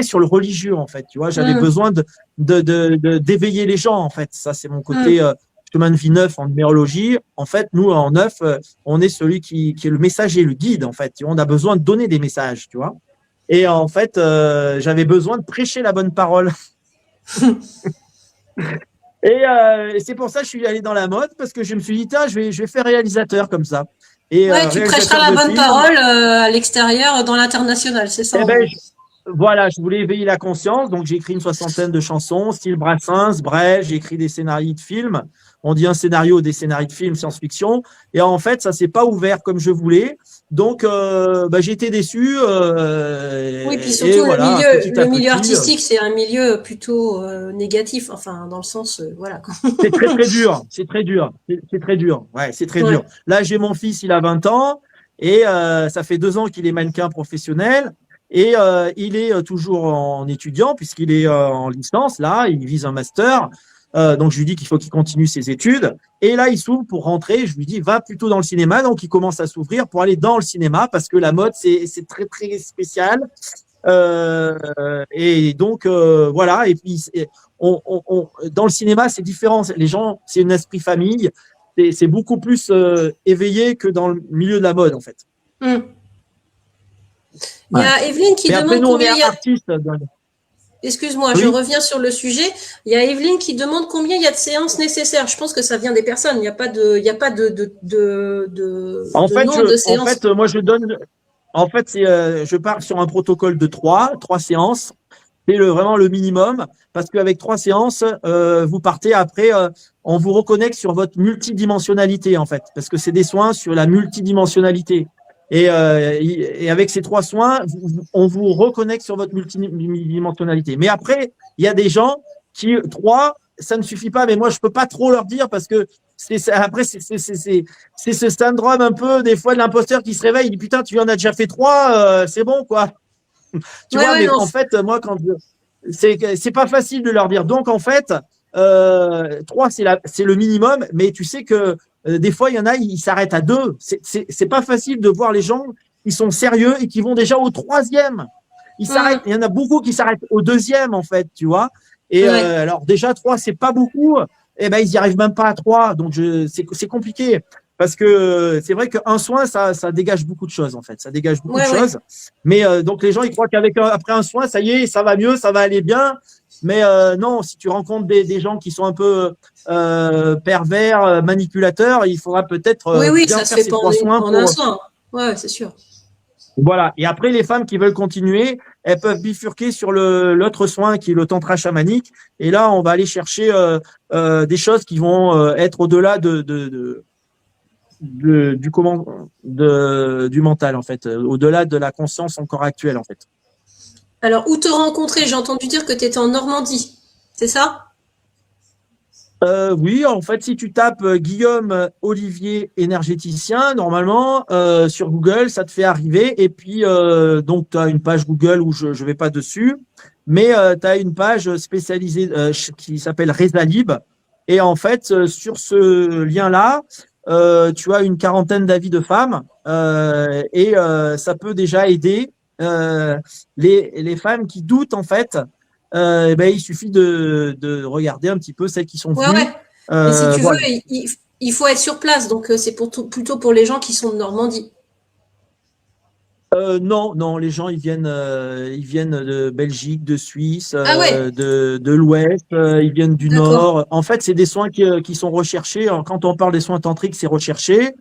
Speaker 2: sur le religieux en fait. Tu vois, j'avais
Speaker 1: Hum.
Speaker 2: besoin d'éveiller les gens en fait. Ça, c'est mon côté
Speaker 1: Hum.
Speaker 2: chemin de vie neuf en numérologie. En fait, nous en neuf, on est celui qui est le messager, le guide en fait. Tu vois, on a besoin de donner des messages, tu vois. Et en fait, j'avais besoin de prêcher la bonne parole. Et c'est pour ça que je suis allé dans la mode parce que je me suis dit, tiens, je vais faire réalisateur comme ça. Et
Speaker 1: Ouais, tu prêcheras
Speaker 2: réalisateur
Speaker 1: la
Speaker 2: de
Speaker 1: bonne
Speaker 2: films.
Speaker 1: parole à l'extérieur, dans l'international, c'est ça,
Speaker 2: Eh
Speaker 1: en
Speaker 2: ben,
Speaker 1: gros.
Speaker 2: voilà, je voulais éveiller la conscience, donc j'ai écrit une soixantaine de chansons, style Brassens, Brel, j'ai écrit des scénarios de films. On dit un scénario, des scénarios de films science-fiction. Et en fait, ça s'est pas ouvert comme je voulais. Donc, j'ai été déçu.
Speaker 1: Oui, puis
Speaker 2: Et
Speaker 1: surtout
Speaker 2: voilà, petit
Speaker 1: le
Speaker 2: à
Speaker 1: milieu
Speaker 2: petit,
Speaker 1: artistique, c'est un milieu plutôt négatif, enfin dans le sens, voilà quoi.
Speaker 2: c'est très très dur. C'est très dur. C'est très dur. Ouais, c'est très dur.
Speaker 1: Ouais.
Speaker 2: Là, j'ai mon fils, il a 20 ans. Et ça fait 2 ans qu'il est mannequin professionnel. Et il est toujours en étudiant, puisqu'il est en licence, là, il vise un master. Donc, je lui dis qu'il faut qu'il continue ses études. Et là, il s'ouvre pour rentrer. Je lui dis, va plutôt dans le cinéma. Donc, il commence à s'ouvrir pour aller dans le cinéma, parce que la mode, c'est très, très spécial. Et donc, voilà. Et puis, dans le cinéma, c'est différent. Les gens, c'est un esprit famille. C'est beaucoup plus éveillé que dans le milieu de la mode, en fait.
Speaker 1: Hmm. Il y
Speaker 2: Ouais.
Speaker 1: a Evelyne qui
Speaker 2: Mais après,
Speaker 1: demande
Speaker 2: nous, on est
Speaker 1: combien il y a.
Speaker 2: artistes.
Speaker 1: Excuse-moi, je
Speaker 2: Oui.
Speaker 1: reviens sur le sujet. Il y a Evelyne qui demande combien il y a de séances nécessaires. Je pense que ça vient des personnes. Il n'y a pas de, il y a pas
Speaker 2: En
Speaker 1: de
Speaker 2: fait,
Speaker 1: nombre de séances.
Speaker 2: moi, je donne. En fait, je pars sur un protocole de trois séances. C'est vraiment le minimum, parce qu'avec 3 séances, vous partez après, on vous reconnecte sur votre multidimensionnalité, en fait, parce que c'est des soins sur la multidimensionnalité. Et avec ces 3 soins, on vous reconnecte sur votre multidimensionnalité. Mais après, il y a des gens qui, 3, ça ne suffit pas, mais moi, je peux pas trop leur dire, parce que après, c'est ce syndrome un peu, des fois, de l'imposteur qui se réveille, il dit, putain, tu en as déjà fait 3, c'est bon, quoi. Tu
Speaker 1: Ouais,
Speaker 2: vois,
Speaker 1: ouais,
Speaker 2: mais
Speaker 1: non.
Speaker 2: en fait, moi, c'est pas facile de leur dire. Donc, en fait, 3, c'est le minimum, mais tu sais que des fois, il y en a, ils s'arrêtent à 2. C'est pas facile de voir les gens qui sont sérieux et qui vont déjà au 3e. Ils s'arrêtent.
Speaker 1: Hmm.
Speaker 2: Il y en a beaucoup qui s'arrêtent au 2e, en fait, tu vois. Et
Speaker 1: Ouais.
Speaker 2: alors, déjà, 3, c'est pas beaucoup. Eh ben, ils y arrivent même pas à 3. Donc, c'est compliqué. Parce que c'est vrai qu'un soin, ça dégage beaucoup de choses, en fait. Ça dégage beaucoup de
Speaker 1: Ouais, ouais.
Speaker 2: choses. Mais donc, les gens, ils croient qu'avec après un soin, ça y est, ça va mieux, ça va aller bien. Mais non, si tu rencontres des gens qui sont un peu pervers, manipulateurs, il faudra peut-être
Speaker 1: Oui, oui,
Speaker 2: bien
Speaker 1: ça se
Speaker 2: faire
Speaker 1: fait
Speaker 2: ces
Speaker 1: pas
Speaker 2: 3 soins
Speaker 1: en un
Speaker 2: pour.
Speaker 1: soin. Ouais, c'est sûr.
Speaker 2: Voilà. Et après, les femmes qui veulent continuer, elles peuvent bifurquer sur l'autre soin qui est le tantra chamanique. Et là, on va aller chercher des choses qui vont être au-delà du mental, en fait, au-delà de la conscience encore actuelle, en fait.
Speaker 1: Alors, où te rencontrer? J'ai entendu dire que tu étais en Normandie. C'est ça?
Speaker 2: Oui, en fait, si tu tapes Guillaume Olivier énergéticien, normalement, sur Google, ça te fait arriver. Et puis, donc, tu as une page Google où je ne vais pas dessus, mais tu as une page spécialisée qui s'appelle Rezalib. Et en fait, sur ce lien-là, tu as une quarantaine d'avis de femmes et ça peut déjà aider les femmes qui doutent, en fait. Eh ben, il suffit de regarder un petit peu celles qui sont
Speaker 1: Ouais, ouais.
Speaker 2: venues.
Speaker 1: Mais si tu veux,
Speaker 2: Voilà.
Speaker 1: il faut être sur place. Donc, c'est plutôt pour les gens qui sont de Normandie.
Speaker 2: Non, non, les gens ils viennent de Belgique, de Suisse,
Speaker 1: Ah ouais,
Speaker 2: de l'Ouest, ils viennent du
Speaker 1: d'accord.
Speaker 2: Nord. En fait, c'est des soins qui sont recherchés. Alors, quand on parle des soins tantriques, c'est recherché.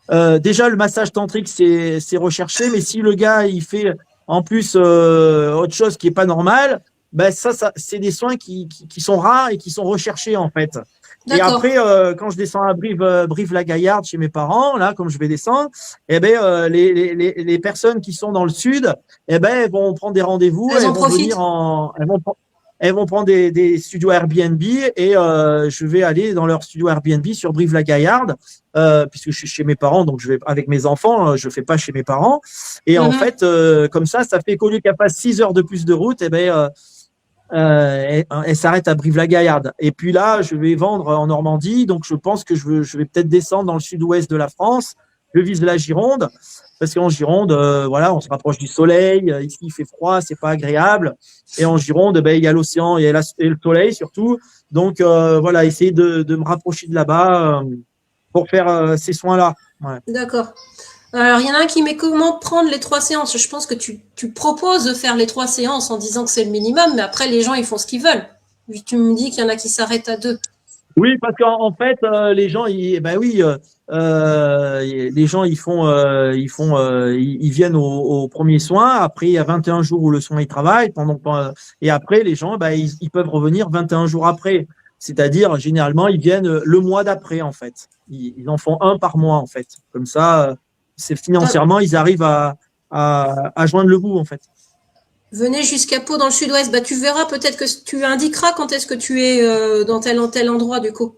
Speaker 2: Déjà, le massage tantrique, c'est recherché, mais si le gars il fait en plus autre chose qui est pas normal, ben ça c'est des soins qui sont rares et qui sont recherchés, en fait. Et
Speaker 1: D'accord.
Speaker 2: après, quand je descends à Brive-la-Gaillarde chez mes parents, là, comme je vais descendre, eh ben, les personnes qui sont dans le sud, eh ben, elles vont prendre des rendez-vous,
Speaker 1: Elles en profitent.
Speaker 2: elles vont prendre des studios Airbnb et je vais aller dans leur studio Airbnb sur Brive-la-Gaillarde, puisque je suis chez mes parents, donc je vais avec mes enfants, je fais pas chez mes parents. Et en
Speaker 1: Mhm.
Speaker 2: fait, comme ça fait qu'au lieu qu'elle fasse 6 heures de plus de route, eh ben, elle s'arrête à Brive-la-Gaillarde. Et puis là, je vais vendre en Normandie, donc je pense que je vais peut-être descendre dans le sud-ouest de la France. Je vise la Gironde, parce qu'en Gironde, voilà, on se rapproche du soleil. Ici, il fait froid, c'est pas agréable. Et en Gironde, ben, il y a l'océan et le soleil surtout. Donc voilà, essayer de me rapprocher de là-bas pour faire ces soins-là. Ouais.
Speaker 1: D'accord. Alors, il y en a un qui met comment prendre les 3 séances. Je pense que tu proposes de faire les 3 séances en disant que c'est le minimum, mais après, les gens, ils font ce qu'ils veulent. Tu me dis qu'il y en a qui s'arrêtent à 2.
Speaker 2: Oui, parce qu'en fait, les gens, ben oui, Les gens ils viennent au premier soin. Après, il y a 21 jours où le soin ils travaillent et après les gens ils peuvent revenir 21 jours après. C'est-à-dire généralement ils viennent le mois d'après en fait. Ils en font un par mois en fait. Comme ça, c'est financièrement ils arrivent à joindre le bout en fait.
Speaker 1: Venez jusqu'à Pau dans le sud-ouest. Bah, tu verras, peut-être que tu indiqueras quand est-ce que tu es dans tel endroit, du coup.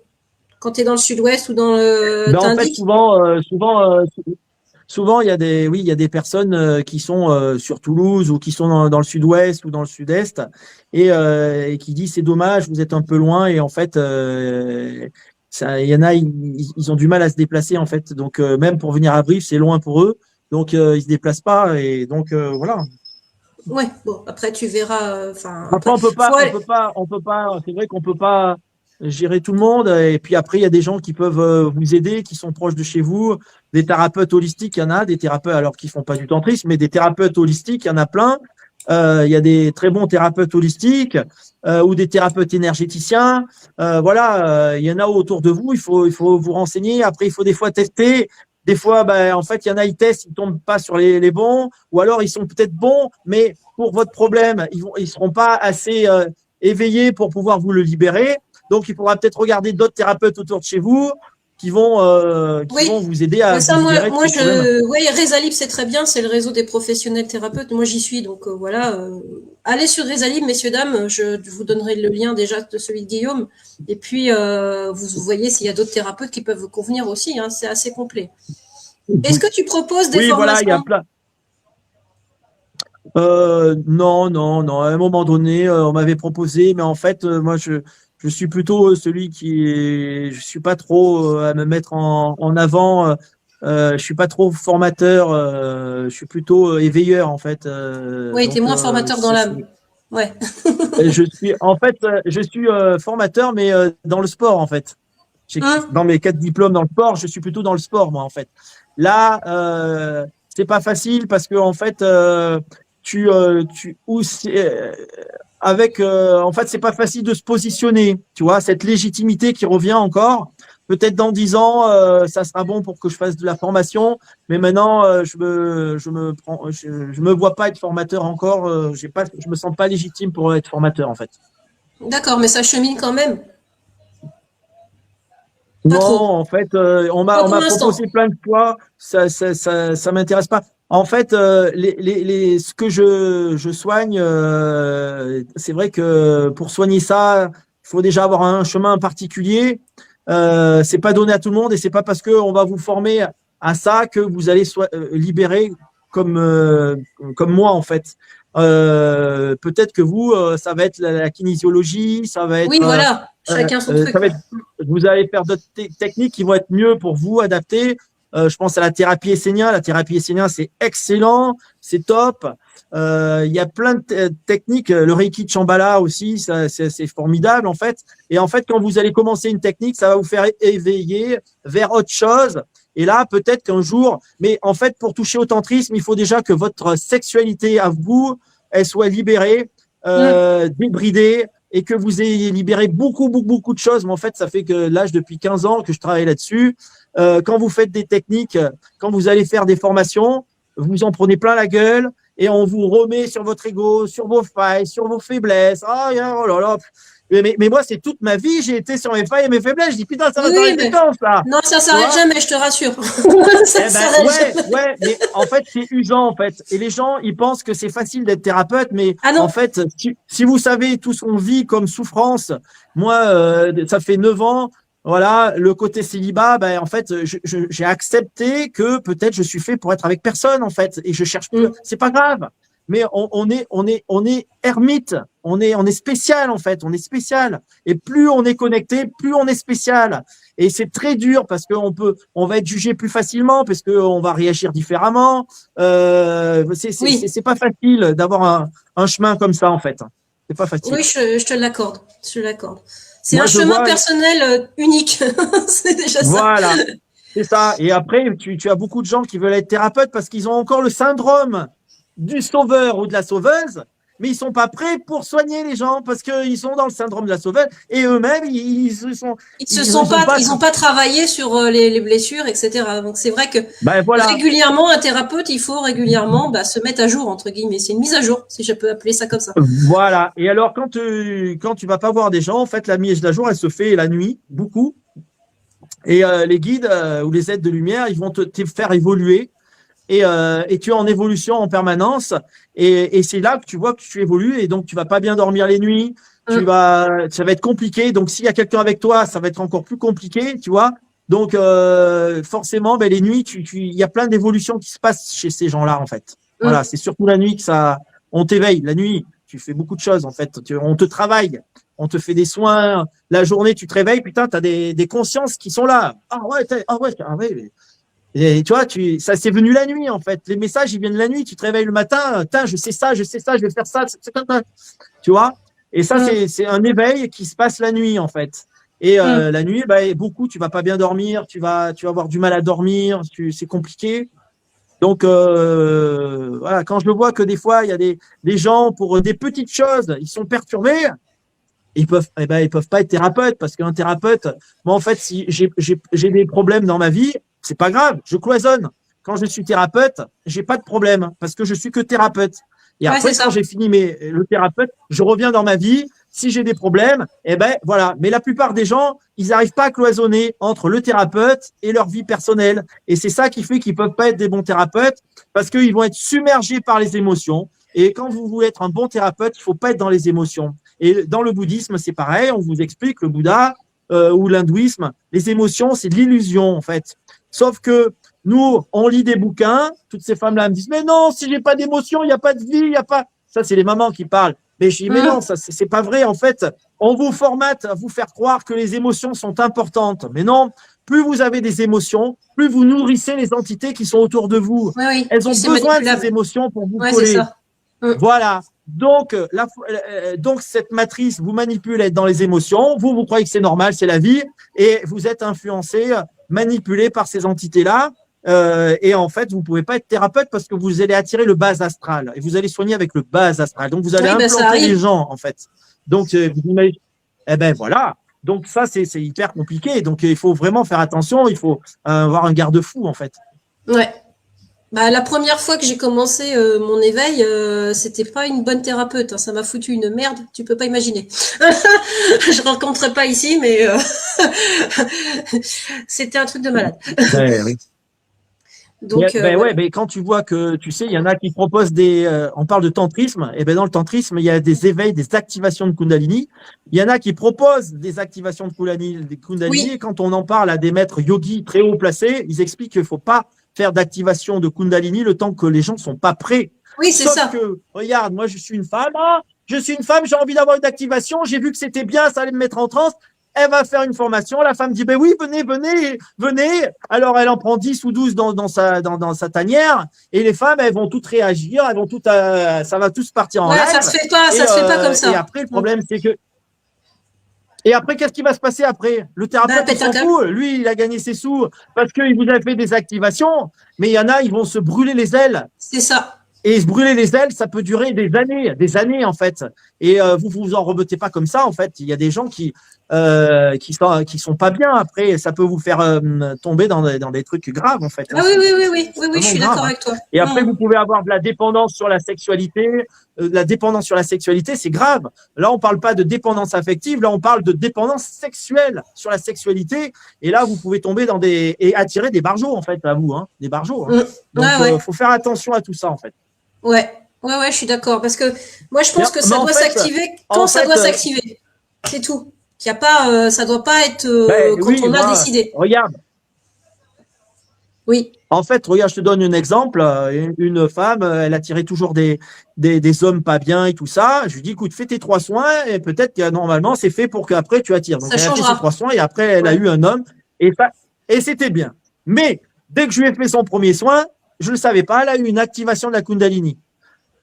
Speaker 1: Quand tu es dans le sud-ouest ou dans le.
Speaker 2: Ben, en fait,
Speaker 1: T'indiques?
Speaker 2: souvent, oui, il y a des personnes qui sont sur Toulouse ou qui sont dans le sud-ouest ou dans le sud-est et qui disent c'est dommage, vous êtes un peu loin et en fait, il y en a, ils ont du mal à se déplacer en fait. Donc même pour venir à Brive, c'est loin pour eux, donc ils se déplacent pas et donc voilà.
Speaker 1: Ouais, bon, après tu verras. Enfin,
Speaker 2: Après,
Speaker 1: après, faut aller-
Speaker 2: on peut pas. C'est vrai qu'on peut pas gérer tout le monde. Et puis après, il y a des gens qui peuvent vous aider, qui sont proches de chez vous. Des thérapeutes holistiques, il y en a. Des thérapeutes, alors qui font pas du tantrisme, mais des thérapeutes holistiques, il y en a plein. Il y a des très bons thérapeutes holistiques ou des thérapeutes énergéticiens. Voilà, il y en a autour de vous. Il faut vous renseigner. Après, il faut des fois tester. Des fois, en fait, il y en a, ils testent, ils tombent pas sur les bons, ou alors ils sont peut-être bons, mais pour votre problème, ils seront pas assez éveillés pour pouvoir vous le libérer. Donc, il faudra peut-être regarder d'autres thérapeutes autour de chez vous qui vont
Speaker 1: Oui.
Speaker 2: vous aider
Speaker 1: Bah
Speaker 2: à
Speaker 1: ça,
Speaker 2: vous libérer de ce problème.
Speaker 1: ouais, Résalib, c'est très bien, c'est le réseau des professionnels thérapeutes. Moi, j'y suis, donc voilà. Allez sur Résalib, messieurs, dames. Je vous donnerai le lien déjà de celui de Guillaume. Et puis, vous voyez s'il y a d'autres thérapeutes qui peuvent vous convenir aussi. Hein, c'est assez complet. Est-ce que tu proposes des
Speaker 2: Oui, voilà, il y a
Speaker 1: formations?
Speaker 2: plein. Non, non, non. À un moment donné, on m'avait proposé, mais en fait, moi, je suis plutôt celui je suis pas trop à me mettre en avant. Je suis pas trop formateur. Je suis plutôt éveilleur en fait.
Speaker 1: Oui, t'es moins formateur dans l'âme. Ouais.
Speaker 2: Je suis formateur, mais dans le sport en fait.
Speaker 1: Hein?
Speaker 2: Dans mes 4 diplômes dans le sport, je suis plutôt dans le sport moi en fait. Là, c'est pas facile parce que en fait, tu ou avec en fait c'est pas facile de se positionner, tu vois, cette légitimité qui revient encore. Peut-être dans 10 ans, ça sera bon pour que je fasse de la formation, mais maintenant je me vois pas être formateur encore. Je me sens pas légitime pour être formateur en fait.
Speaker 1: D'accord, mais ça chemine quand même. Pas
Speaker 2: Non,
Speaker 1: trop.
Speaker 2: en fait,
Speaker 1: Pas
Speaker 2: on
Speaker 1: pour
Speaker 2: m'a
Speaker 1: l'instant.
Speaker 2: proposé plein de fois, ça m'intéresse pas. En fait, ce que je soigne, c'est vrai que pour soigner ça, il faut déjà avoir un chemin particulier. C'est pas donné à tout le monde et c'est pas parce que on va vous former à ça que vous allez libérer comme comme moi en fait. Peut-être que vous, ça va être la kinésiologie, ça va
Speaker 1: Oui,
Speaker 2: être
Speaker 1: voilà. Chacun son
Speaker 2: ça
Speaker 1: truc.
Speaker 2: va être vous allez faire d'autres techniques qui vont être mieux pour vous, adapter. Je pense à la thérapie essénien. La thérapie essénien, c'est excellent, c'est top. Il y a plein de techniques. Le Reiki de Shambhala aussi, c'est formidable en fait. Et en fait, quand vous allez commencer une technique, ça va vous faire éveiller vers autre chose. Et là, peut-être qu'un jour, mais en fait, pour toucher au tantrisme, il faut déjà que votre sexualité à vous, elle soit libérée,
Speaker 1: Mm.
Speaker 2: débridée, et que vous ayez libéré beaucoup, beaucoup, beaucoup de choses. Mais en fait, ça fait que l'âge depuis 15 ans que je travaille là-dessus. Quand vous faites des techniques, quand vous allez faire des formations, vous en prenez plein la gueule et on vous remet sur votre ego, sur vos failles, sur vos faiblesses. Oh là là. Mais moi, c'est toute ma vie, j'ai été sur mes failles et mes faiblesses. Je dis, putain, ça va
Speaker 1: Oui,
Speaker 2: s'arrêter
Speaker 1: mais
Speaker 2: quand, ça?
Speaker 1: non, ça
Speaker 2: Tu
Speaker 1: s'arrête
Speaker 2: vois?
Speaker 1: jamais, je te rassure. Ça
Speaker 2: Eh ben
Speaker 1: s'arrête
Speaker 2: ouais,
Speaker 1: jamais.
Speaker 2: ouais, mais en fait c'est usant en fait. Et les gens ils pensent que c'est facile d'être thérapeute, mais
Speaker 1: Ah
Speaker 2: en
Speaker 1: non.
Speaker 2: fait si vous savez tout ce qu'on vit comme souffrance, moi ça fait 9 ans, voilà, le côté célibat, ben en fait j'ai accepté que peut-être je suis fait pour être avec personne en fait, et je cherche plus.
Speaker 1: Mm.
Speaker 2: C'est pas grave, mais on est ermite, on est spécial en fait, on est spécial. Et plus on est connecté, plus on est spécial. Et c'est très dur parce on va être jugé plus facilement parce qu'on va réagir différemment.
Speaker 1: Oui,
Speaker 2: C'est pas facile d'avoir un chemin comme ça en fait. C'est pas facile.
Speaker 1: oui, je te l'accorde. Je te l'accorde. C'est un
Speaker 2: Moi je
Speaker 1: chemin
Speaker 2: vois,
Speaker 1: personnel unique. C'est déjà ça.
Speaker 2: voilà, c'est ça. Et après tu as beaucoup de gens qui veulent être thérapeutes parce qu'ils ont encore le syndrome du sauveur ou de la sauveuse. mais ils sont pas prêts pour soigner les gens parce qu'ils sont dans le syndrome de la sauvette et eux-mêmes,
Speaker 1: ils ont pas travaillé sur les blessures, etc. Donc c'est vrai que
Speaker 2: ben voilà.
Speaker 1: régulièrement, un thérapeute, il faut régulièrement se mettre à jour, entre guillemets. C'est une mise à jour, si je peux appeler ça comme ça.
Speaker 2: Voilà. Et alors, quand tu vas pas voir des gens, en fait, la mise à jour, elle se fait la nuit, beaucoup. Et les guides ou les aides de lumière, ils vont te faire évoluer. Et tu es en évolution en permanence. Et c'est là que tu vois que tu évolues. Et donc, tu vas pas bien dormir les nuits. Ça va être compliqué. Donc, s'il y a quelqu'un avec toi, ça va être encore plus compliqué, tu vois. Donc, forcément, ben, les nuits, il y a plein d'évolutions qui se passent chez ces gens-là, en fait. Voilà, c'est surtout la nuit on t'éveille. La nuit, tu fais beaucoup de choses, en fait. On te travaille, on te fait des soins. La journée, tu te réveilles, putain, tu as des consciences qui sont là. Ah ouais. Et tu vois, ça c'est venu la nuit, en fait. Les messages, ils viennent la nuit. Tu te réveilles le matin, je sais ça, je vais faire ça. Tu vois? Et ça, c'est un éveil qui se passe la nuit, en fait. Et la nuit, bah, beaucoup, tu vas pas bien dormir, tu vas avoir du mal à dormir, c'est compliqué. Donc, voilà, quand je le vois que des fois, il y a des gens, pour des petites choses, ils sont perturbés, ils peuvent pas être thérapeutes parce qu'un thérapeute, moi, en fait, si j'ai des problèmes dans ma vie, c'est pas grave, je cloisonne. Quand je suis thérapeute, j'ai pas de problème parce que je suis que thérapeute. Et après, quand j'ai fini le thérapeute, je reviens dans ma vie. Si j'ai des problèmes, voilà. Mais la plupart des gens, ils n'arrivent pas à cloisonner entre le thérapeute et leur vie personnelle. Et c'est ça qui fait qu'ils peuvent pas être des bons thérapeutes parce qu'ils vont être submergés par les émotions. Et quand vous voulez être un bon thérapeute, il faut pas être dans les émotions. Et dans le bouddhisme, c'est pareil. On vous explique le Bouddha ou l'hindouisme, les émotions, c'est de l'illusion en fait. Sauf que nous, on lit des bouquins. Toutes ces femmes-là me disent mais non, si j'ai pas d'émotion, il y a pas de vie, il y a pas. Ça, c'est les mamans qui parlent. Mais je dis mais non, ça c'est pas vrai. En fait, on vous formate à vous faire croire que les émotions sont importantes. Mais non. Plus vous avez des émotions, plus vous nourrissez les entités qui sont autour de vous.
Speaker 1: Oui,
Speaker 2: elles ont besoin de ces émotions pour vous coller. Voilà. Donc, donc, cette matrice vous manipule dans les émotions. Vous croyez que c'est normal, c'est la vie. Et vous êtes influencé, manipulé par ces entités-là. Et en fait, vous ne pouvez pas être thérapeute parce que vous allez attirer le bas astral. Et vous allez soigner avec le bas astral. Donc, vous allez implanter les gens, en fait. Donc, vous imaginez, voilà. Donc, ça, c'est hyper compliqué. Donc, il faut vraiment faire attention. Il faut avoir un garde-fou, en fait.
Speaker 1: Ouais. Bah, la première fois que j'ai commencé mon éveil, c'était pas une bonne thérapeute. Hein. Ça m'a foutu une merde, tu peux pas imaginer. Je rencontrerai pas ici, mais c'était un truc de malade.
Speaker 2: Oui. Donc, mais quand tu vois que, tu sais, il y en a qui proposent on parle de tantrisme, et dans le tantrisme, il y a des éveils, des activations de Kundalini. Il y en a qui proposent des activations de Kundalini. Et quand on en parle à des maîtres yogis très haut placés, ils expliquent qu'il faut pas faire d'activation de Kundalini le temps que les gens sont pas prêts.
Speaker 1: Oui, c'est ça.
Speaker 2: Sauf que, regarde, moi, je suis une femme, j'ai envie d'avoir une activation, j'ai vu que c'était bien, ça allait me mettre en transe. Elle va faire une formation. La femme dit, oui, venez. Alors, elle en prend 10 ou 12 dans sa tanière. Et les femmes, elles vont toutes réagir. Elles vont toutes, ça va tous partir en live.
Speaker 1: Ça se fait pas comme ça.
Speaker 2: Et après, le problème, c'est que. Et après, qu'est-ce qui va se passer après? Le thérapeute, il s'en fout. Lui, il a gagné ses sous parce qu'il vous a fait des activations. Mais il y en a, ils vont se brûler les ailes.
Speaker 1: C'est ça.
Speaker 2: Et se brûler les ailes, ça peut durer des années en fait. Et vous en remettez pas comme ça en fait. Il y a des gens qui sont pas bien après. Ça peut vous faire tomber dans des trucs graves en fait.
Speaker 1: Ah oui, je suis d'accord avec toi.
Speaker 2: Et après, vous pouvez avoir de la dépendance sur la sexualité. La dépendance sur la sexualité, c'est grave. Là, on parle pas de dépendance affective. Là, on parle de dépendance sexuelle sur la sexualité. Et là, vous pouvez tomber et attirer des barjots en fait à vous, des barjots. Donc, faut faire attention à tout ça en fait.
Speaker 1: Ouais, je suis d'accord. Parce que moi, je pense que ça doit s'activer quand ça doit s'activer. C'est tout. Il y a pas, ça doit pas être quand on a décidé.
Speaker 2: Regarde.
Speaker 1: Oui.
Speaker 2: En fait, regarde, je te donne un exemple. Une femme, elle attirait toujours des hommes pas bien et tout ça. Je lui dis, écoute, fais tes 3 soins et peut-être que normalement, c'est fait pour qu'après tu attires. Donc, elle a fait ses 3 soins et après, elle a eu un homme et c'était bien. Mais dès que je lui ai fait son premier soin, je ne le savais pas, elle a eu une activation de la Kundalini.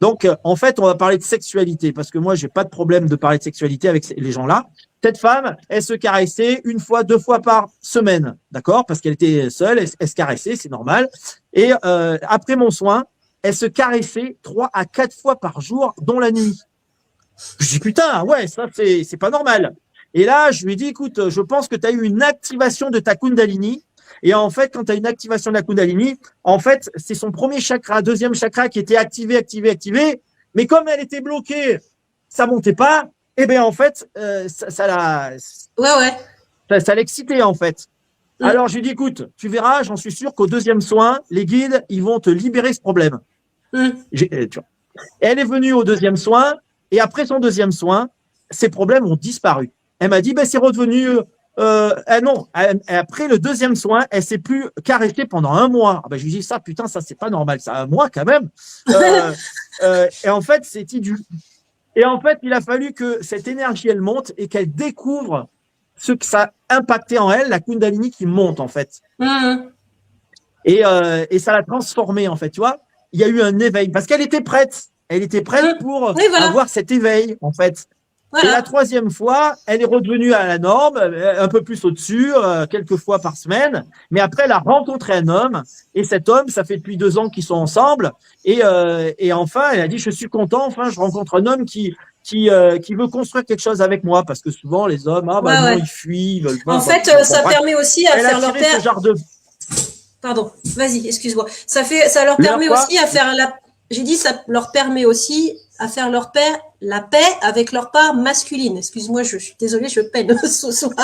Speaker 2: Donc, en fait, on va parler de sexualité parce que moi, j'ai pas de problème de parler de sexualité avec les gens-là. Cette femme, elle se caressait 1 fois, 2 fois par semaine, d'accord? Parce qu'elle était seule, elle se caressait, c'est normal. Et après mon soin, elle se caressait 3 à 4 fois par jour, dont la nuit. Je dis, putain, ouais, ça, c'est pas normal. Et là, je lui ai dit, écoute, je pense que tu as eu une activation de ta Kundalini. Et en fait, quand tu as une activation de la Kundalini, en fait, c'est son premier chakra, deuxième chakra qui était activé. Mais comme elle était bloquée, ça montait pas. Et bien, en fait, ça l'excitait, en fait. Alors, je lui ai dit, écoute, tu verras, j'en suis sûr qu'au deuxième soin, les guides, ils vont te libérer ce problème. Tu vois. Elle est venue au deuxième soin, et après son deuxième soin, ses problèmes ont disparu. Elle m'a dit, ben, c'est redevenu. Non, après le deuxième soin, elle s'est plus caressée pendant 1 mois. Ah ben, je lui dis, ça, putain, ça, c'est pas normal, ça, 1 mois quand même. Et en fait, c'est idiot. Et en fait, il a fallu que cette énergie, elle monte et qu'elle découvre ce que ça a impacté en elle, la Kundalini qui monte, en fait. Et ça l'a transformée, en fait, tu vois. Il y a eu un éveil, parce qu'elle était prête. Elle était prête pour avoir cet éveil, en fait. Voilà. Et la troisième fois, elle est redevenue à la norme, un peu plus au-dessus, quelques fois par semaine. Mais après, elle a rencontré un homme. Et cet homme, ça fait depuis 2 ans qu'ils sont ensemble. Et enfin, elle a dit, je suis content. Enfin, je rencontre un homme qui veut construire quelque chose avec moi. Parce que souvent, les hommes, ils fuient. Ils veulent pas.
Speaker 1: En fait, ça permet aussi à faire leur paix. Pardon, vas-y, excuse-moi. Ça leur permet aussi à faire J'ai dit, ça leur permet aussi à faire la paix avec leur part masculine. Excuse-moi, je suis désolée, je peine ce soir.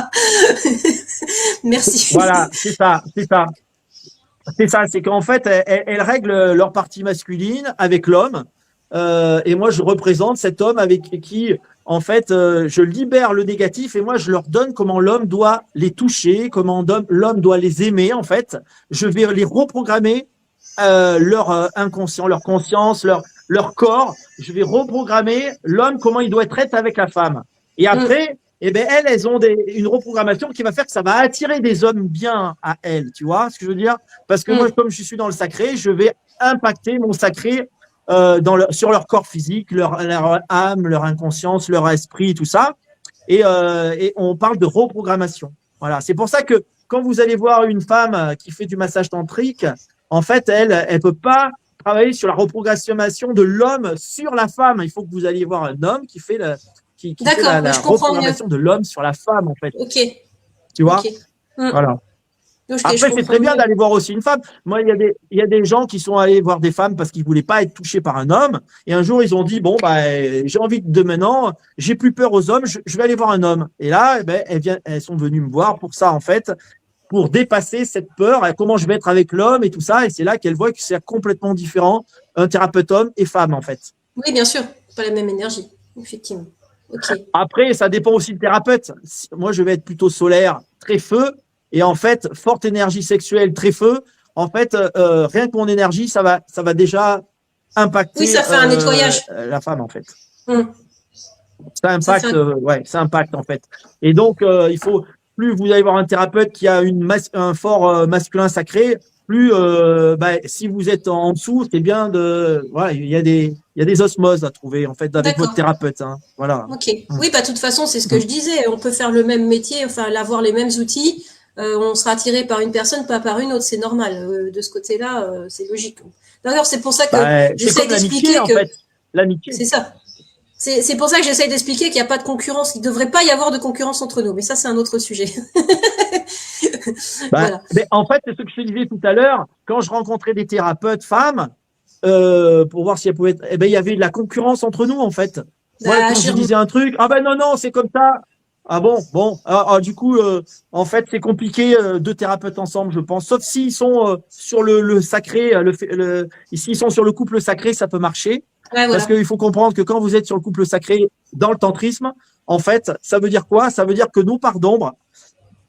Speaker 1: Merci.
Speaker 2: Voilà, c'est ça. C'est qu'en fait, elles règlent leur partie masculine avec l'homme. Et moi, je représente cet homme avec qui, en fait, je libère le négatif et moi, je leur donne comment l'homme doit les toucher, comment l'homme doit les aimer, en fait. Je vais les reprogrammer leur inconscient, leur conscience, leur corps. Je vais reprogrammer l'homme, comment il doit être avec la femme. Et après, elles ont une reprogrammation qui va faire que ça va attirer des hommes bien à elles. Tu vois ce que je veux dire? Parce que moi, comme je suis dans le sacré, je vais impacter mon sacré sur leur corps physique, leur âme, leur inconscience, leur esprit, tout ça. Et on parle de reprogrammation. Voilà. C'est pour ça que quand vous allez voir une femme qui fait du massage tantrique, en fait, elle peut pas travailler sur la reprogrammation de l'homme sur la femme. Il faut que vous alliez voir un homme qui fait la reprogrammation de l'homme sur la femme, en fait.
Speaker 1: Ok.
Speaker 2: Tu vois? Voilà. Après, c'est très bien d'aller voir aussi une femme. Moi, il y a des gens qui sont allés voir des femmes parce qu'ils voulaient pas être touchés par un homme. Et un jour, ils ont dit, bon, j'ai envie de maintenant, j'ai plus peur aux hommes, je vais aller voir un homme. Et là, elles sont venues me voir pour ça, en fait, pour dépasser cette peur, comment je vais être avec l'homme et tout ça. Et c'est là qu'elle voit que c'est complètement différent, un thérapeute homme et femme, en fait.
Speaker 1: Oui, bien sûr. Pas la même énergie, effectivement. Okay.
Speaker 2: Après, ça dépend aussi du thérapeute. Moi, je vais être plutôt solaire, très feu. Et en fait, forte énergie sexuelle, très feu. En fait, rien que mon énergie, ça va déjà impacter
Speaker 1: ça fait un nettoyage.
Speaker 2: La femme, en fait. Ça impacte, ça impacte, en fait. Et donc, il faut, plus vous allez voir un thérapeute qui a un fort masculin sacré, plus, si vous êtes en dessous, c'est bien il y a des osmoses à trouver, en fait, avec votre thérapeute. Hein. Voilà.
Speaker 1: Ok. Oui, de toute façon, c'est ce que je disais. On peut faire le même métier, enfin, avoir les mêmes outils. On sera attiré par une personne, pas par une autre, c'est normal. De ce côté-là, c'est logique. D'ailleurs, c'est pour ça que j'essaie d'expliquer que…
Speaker 2: En fait. L'amitié.
Speaker 1: C'est ça. C'est pour ça que j'essaie d'expliquer qu'il n'y a pas de concurrence, il ne devrait pas y avoir de concurrence entre nous. Mais ça, c'est un autre sujet.
Speaker 2: Voilà. Mais en fait, c'est ce que je te disais tout à l'heure. Quand je rencontrais des thérapeutes femmes, pour voir si elles pouvaient être… il y avait de la concurrence entre nous, en fait. Moi, quand je disais un truc, non, c'est comme ça. Ah bon. Du coup, en fait, c'est compliqué 2 thérapeutes ensemble, je pense. Sauf s'ils sont sur le sacré, s'ils sont sur le couple sacré, ça peut marcher.
Speaker 1: Ouais, voilà.
Speaker 2: Parce qu'il faut comprendre que quand vous êtes sur le couple sacré dans le tantrisme, en fait, ça veut dire quoi? Ça veut dire que nos parts d'ombre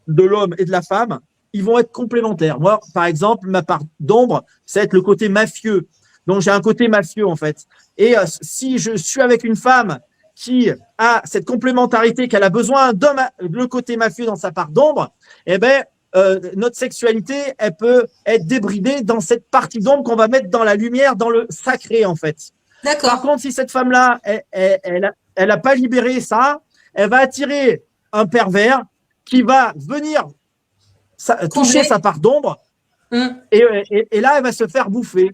Speaker 2: de l'homme et de la femme, ils vont être complémentaires. Moi, par exemple, ma part d'ombre, ça va être le côté mafieux. Donc, j'ai un côté mafieux, en fait. Et si je suis avec une femme qui a cette complémentarité, qu'elle a besoin le côté mafieux dans sa part d'ombre, notre sexualité, elle peut être débridée dans cette partie d'ombre qu'on va mettre dans la lumière, dans le sacré, en fait.
Speaker 1: D'accord.
Speaker 2: Par contre, si cette femme-là, elle a pas libéré ça, elle va attirer un pervers qui va venir toucher sa part d'ombre et là, elle va se faire bouffer.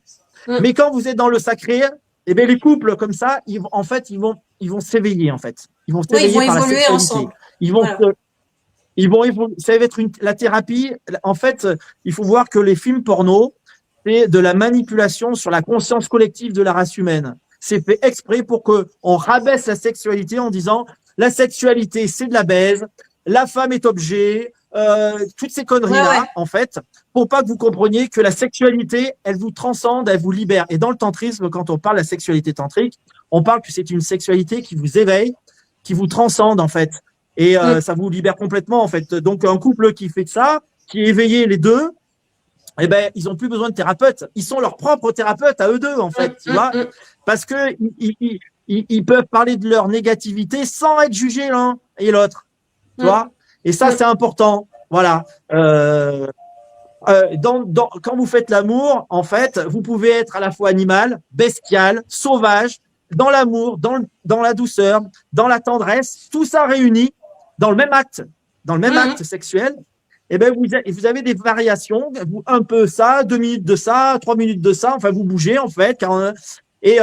Speaker 1: Mm.
Speaker 2: Mais quand vous êtes dans le sacré, eh bien, les couples comme ça, en fait, ils vont s'éveiller, en fait. Ils vont
Speaker 1: Oui, ils vont
Speaker 2: s'éveiller par la
Speaker 1: évoluer
Speaker 2: sexualité.
Speaker 1: ensemble.
Speaker 2: Ils vont
Speaker 1: Voilà.
Speaker 2: ils vont ça va être la thérapie. En fait, il faut voir que les films porno, c'est de la manipulation sur la conscience collective de la race humaine. C'est fait exprès pour que on rabaisse la sexualité en disant la sexualité, c'est de la baise, la femme est objet, toutes ces conneries-là,
Speaker 1: Ouais.
Speaker 2: en fait, pour pas que vous compreniez que la sexualité, elle vous transcende, elle vous libère. Et dans le tantrisme, quand on parle de la sexualité tantrique, on parle que c'est une sexualité qui vous éveille, qui vous transcende, en fait. Et
Speaker 1: Mm.
Speaker 2: ça vous libère complètement, en fait. Donc, un couple qui fait ça, qui est éveillé les deux, eh ben, ils ont plus besoin de thérapeute. Ils sont leurs propres thérapeutes à eux deux, en fait, tu vois. Parce que ils peuvent parler de leur négativité sans être jugés l'un et l'autre, tu vois. Et ça, c'est important. Voilà. Quand vous faites l'amour, en fait, vous pouvez être à la fois animal, bestial, sauvage, dans l'amour, dans la douceur, dans la tendresse, tout ça réuni dans le même acte, sexuel. Et ben vous avez des variations, un peu ça, 2 minutes de ça, 3 minutes de ça. Enfin, vous bougez en fait. Et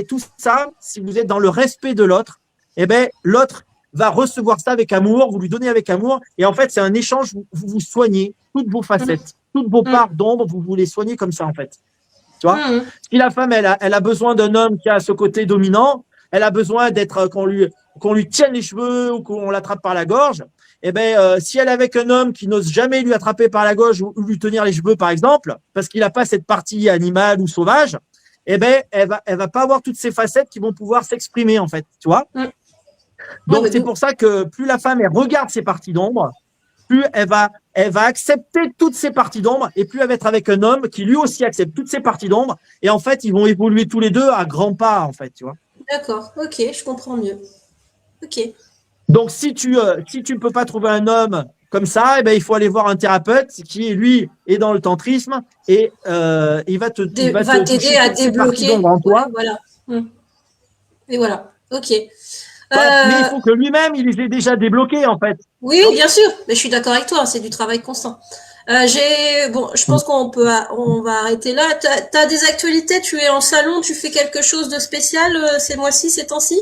Speaker 2: tout ça, si vous êtes dans le respect de l'autre, et ben l'autre va recevoir ça avec amour, vous lui donnez avec amour, et en fait c'est un échange. Vous vous soignez toutes vos facettes, toutes vos parts d'ombre, vous les soignez comme ça en fait. Tu vois, si la femme elle a besoin d'un homme qui a ce côté dominant, elle a besoin d'être qu'on lui tienne les cheveux ou qu'on l'attrape par la gorge. Eh ben, si elle est avec un homme qui n'ose jamais lui attraper par la gorge ou lui tenir les cheveux, par exemple, parce qu'il n'a pas cette partie animale ou sauvage, eh ben, elle va pas avoir toutes ces facettes qui vont pouvoir s'exprimer, en fait, tu vois. Donc, c'est pour ça que plus la femme, elle regarde ses parties d'ombre, plus elle va accepter toutes ces parties d'ombre et plus elle va être avec un homme qui lui aussi accepte toutes ces parties d'ombre. Et en fait, ils vont évoluer tous les deux à grands pas, en fait, tu vois.
Speaker 1: D'accord, ok, je comprends mieux. Ok.
Speaker 2: Donc, si tu ne peux pas trouver un homme comme ça, eh ben, il faut aller voir un thérapeute qui, lui, est dans le tantrisme et il va
Speaker 1: t'aider à débloquer.
Speaker 2: en toi.
Speaker 1: Ouais, voilà. Et voilà, ok.
Speaker 2: Mais il faut que lui-même, il les ait déjà débloqués, en fait.
Speaker 1: Oui, bien sûr, mais je suis d'accord avec toi, c'est du travail constant. Je pense on va arrêter là. T'as des actualités, tu es en salon, tu fais quelque chose de spécial ces mois-ci, ces temps-ci?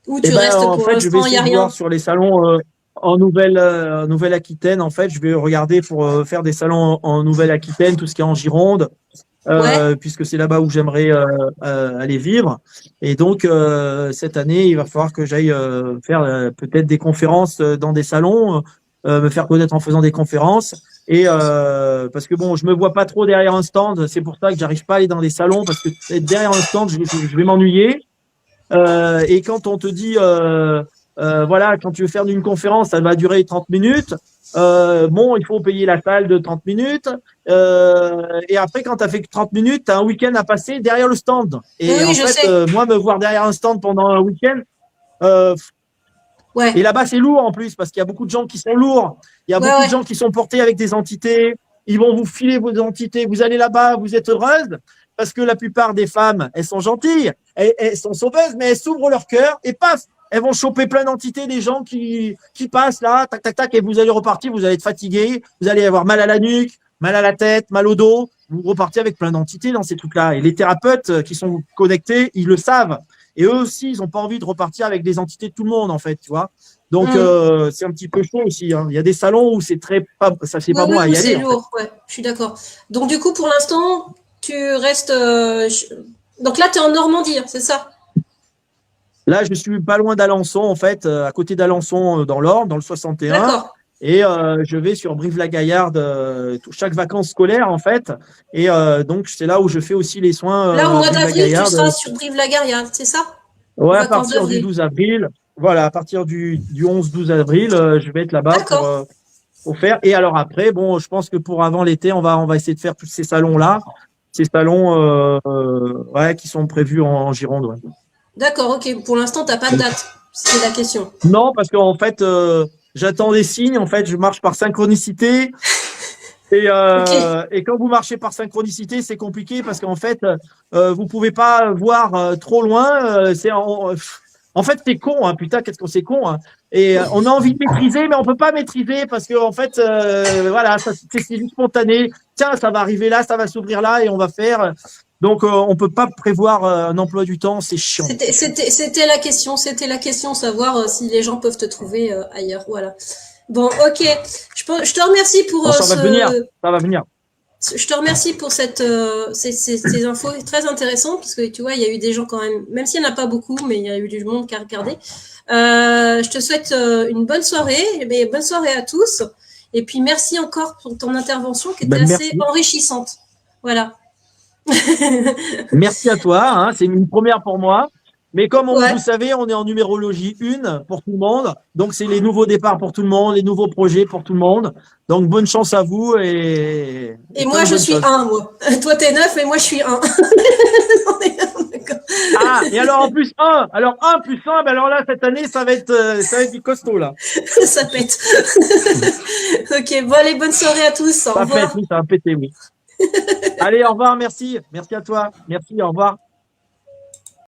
Speaker 1: Ou tu restes
Speaker 2: En
Speaker 1: pour
Speaker 2: fait, je vais
Speaker 1: l'instant, il n'y
Speaker 2: essayer
Speaker 1: a
Speaker 2: de
Speaker 1: rien?
Speaker 2: voir sur les salons en Nouvelle-Aquitaine. En fait, je vais regarder pour faire des salons en Nouvelle-Aquitaine, tout ce qui est en Gironde, puisque c'est là-bas où j'aimerais aller vivre. Et donc, cette année, il va falloir que j'aille faire peut-être des conférences dans des salons, me faire connaître en faisant des conférences. Et parce que bon, je me vois pas trop derrière un stand. C'est pour ça que j'arrive pas à aller dans des salons, parce que être derrière un stand, je vais m'ennuyer. Et quand on te dit, voilà, quand tu veux faire une conférence, ça va durer 30 minutes. Bon, il faut payer la salle de 30 minutes. Et après, quand tu as fait 30 minutes, tu as un week-end à passer derrière le stand. Et
Speaker 1: Oui,
Speaker 2: en
Speaker 1: je
Speaker 2: fait,
Speaker 1: sais.
Speaker 2: moi, me voir derrière un stand pendant un week-end, euh, et là-bas, c'est lourd en plus, parce qu'il y a beaucoup de gens qui sont lourds. Il y a beaucoup de gens qui sont portés avec des entités. Ils vont vous filer vos entités. Vous allez là-bas, vous êtes heureuse, parce que la plupart des femmes, elles sont gentilles, elles sont sauveuses, mais elles s'ouvrent leur cœur et paf, elles vont choper plein d'entités des gens qui passent là, tac, tac, tac, et vous allez repartir, vous allez être fatigué, vous allez avoir mal à la nuque, mal à la tête, mal au dos. Vous repartez avec plein d'entités dans ces trucs-là. Et les thérapeutes qui sont connectés, ils le savent. Et eux aussi, ils n'ont pas envie de repartir avec des entités de tout le monde, en fait, tu vois. Donc, c'est un petit peu chaud aussi. Hein. Il y a des salons où c'est ça fait pas bon à y aller.
Speaker 1: C'est lourd, je suis d'accord. Donc, du coup, pour l'instant, tu restes. Donc là, tu es en Normandie, c'est ça?
Speaker 2: Là, je suis pas loin d'Alençon, en fait, à côté d'Alençon, dans l'Orne, dans le 61.
Speaker 1: D'accord.
Speaker 2: Et je vais sur Brive-la-Gaillarde chaque vacances scolaires, en fait. Et donc, c'est là où je fais aussi les soins.
Speaker 1: Là, au mois d'avril, tu seras
Speaker 2: Brive-la-Gaillarde.
Speaker 1: sur Brive-la-Gaillarde, c'est ça?
Speaker 2: Ouais, à partir du 12 avril. Voilà, à partir du 11-12 avril, je vais être là-bas pour faire. Et alors après, bon, je pense que pour avant l'été, on va essayer de faire tous ces salons-là. Ces salons qui sont prévus en Gironde. Ouais.
Speaker 1: D'accord, ok. Pour l'instant, tu n'as pas de date. C'est la question.
Speaker 2: Non, parce qu'en fait, j'attends des signes. En fait, je marche par synchronicité. Et quand vous marchez par synchronicité, c'est compliqué parce qu'en fait, vous pouvez pas voir trop loin. En fait, c'est con, hein, putain, qu'est-ce qu'on c'est con. Hein. Et on a envie de maîtriser, mais on peut pas maîtriser parce que en fait, voilà, c'est juste spontané. Tiens, ça va arriver là, ça va s'ouvrir là, et on va faire. Donc, on peut pas prévoir un emploi du temps, c'est chiant.
Speaker 1: C'était la question, savoir si les gens peuvent te trouver ailleurs. Voilà. Bon, ok. Je te remercie pour
Speaker 2: Bon, ça va venir, ça va venir.
Speaker 1: Je te remercie pour ces infos très intéressantes, parce que tu vois, il y a eu des gens quand même s'il n'y en a pas beaucoup, mais il y a eu du monde qui a regardé. Je te souhaite une bonne soirée, mais bonne soirée à tous. Et puis merci encore pour ton intervention qui était assez enrichissante. Voilà.
Speaker 2: Merci à toi, hein, c'est une première pour moi. Mais comme vous savez, on est en numérologie 1 pour tout le monde. Donc, c'est les nouveaux départs pour tout le monde, les nouveaux projets pour tout le monde. Donc, bonne chance à vous. Et
Speaker 1: moi, je suis 1, moi. Toi, t'es 9 et moi, je suis 1.
Speaker 2: Ah, et alors en plus 1. Alors 1 plus 1, ben alors là, cette année, ça va être du costaud, là.
Speaker 1: Ça pète. Ok, bon, allez, bonne soirée à tous. Au revoir.
Speaker 2: Ça pète, oui, ça va péter, oui. Allez, au revoir, merci. Merci à toi. Merci, au revoir.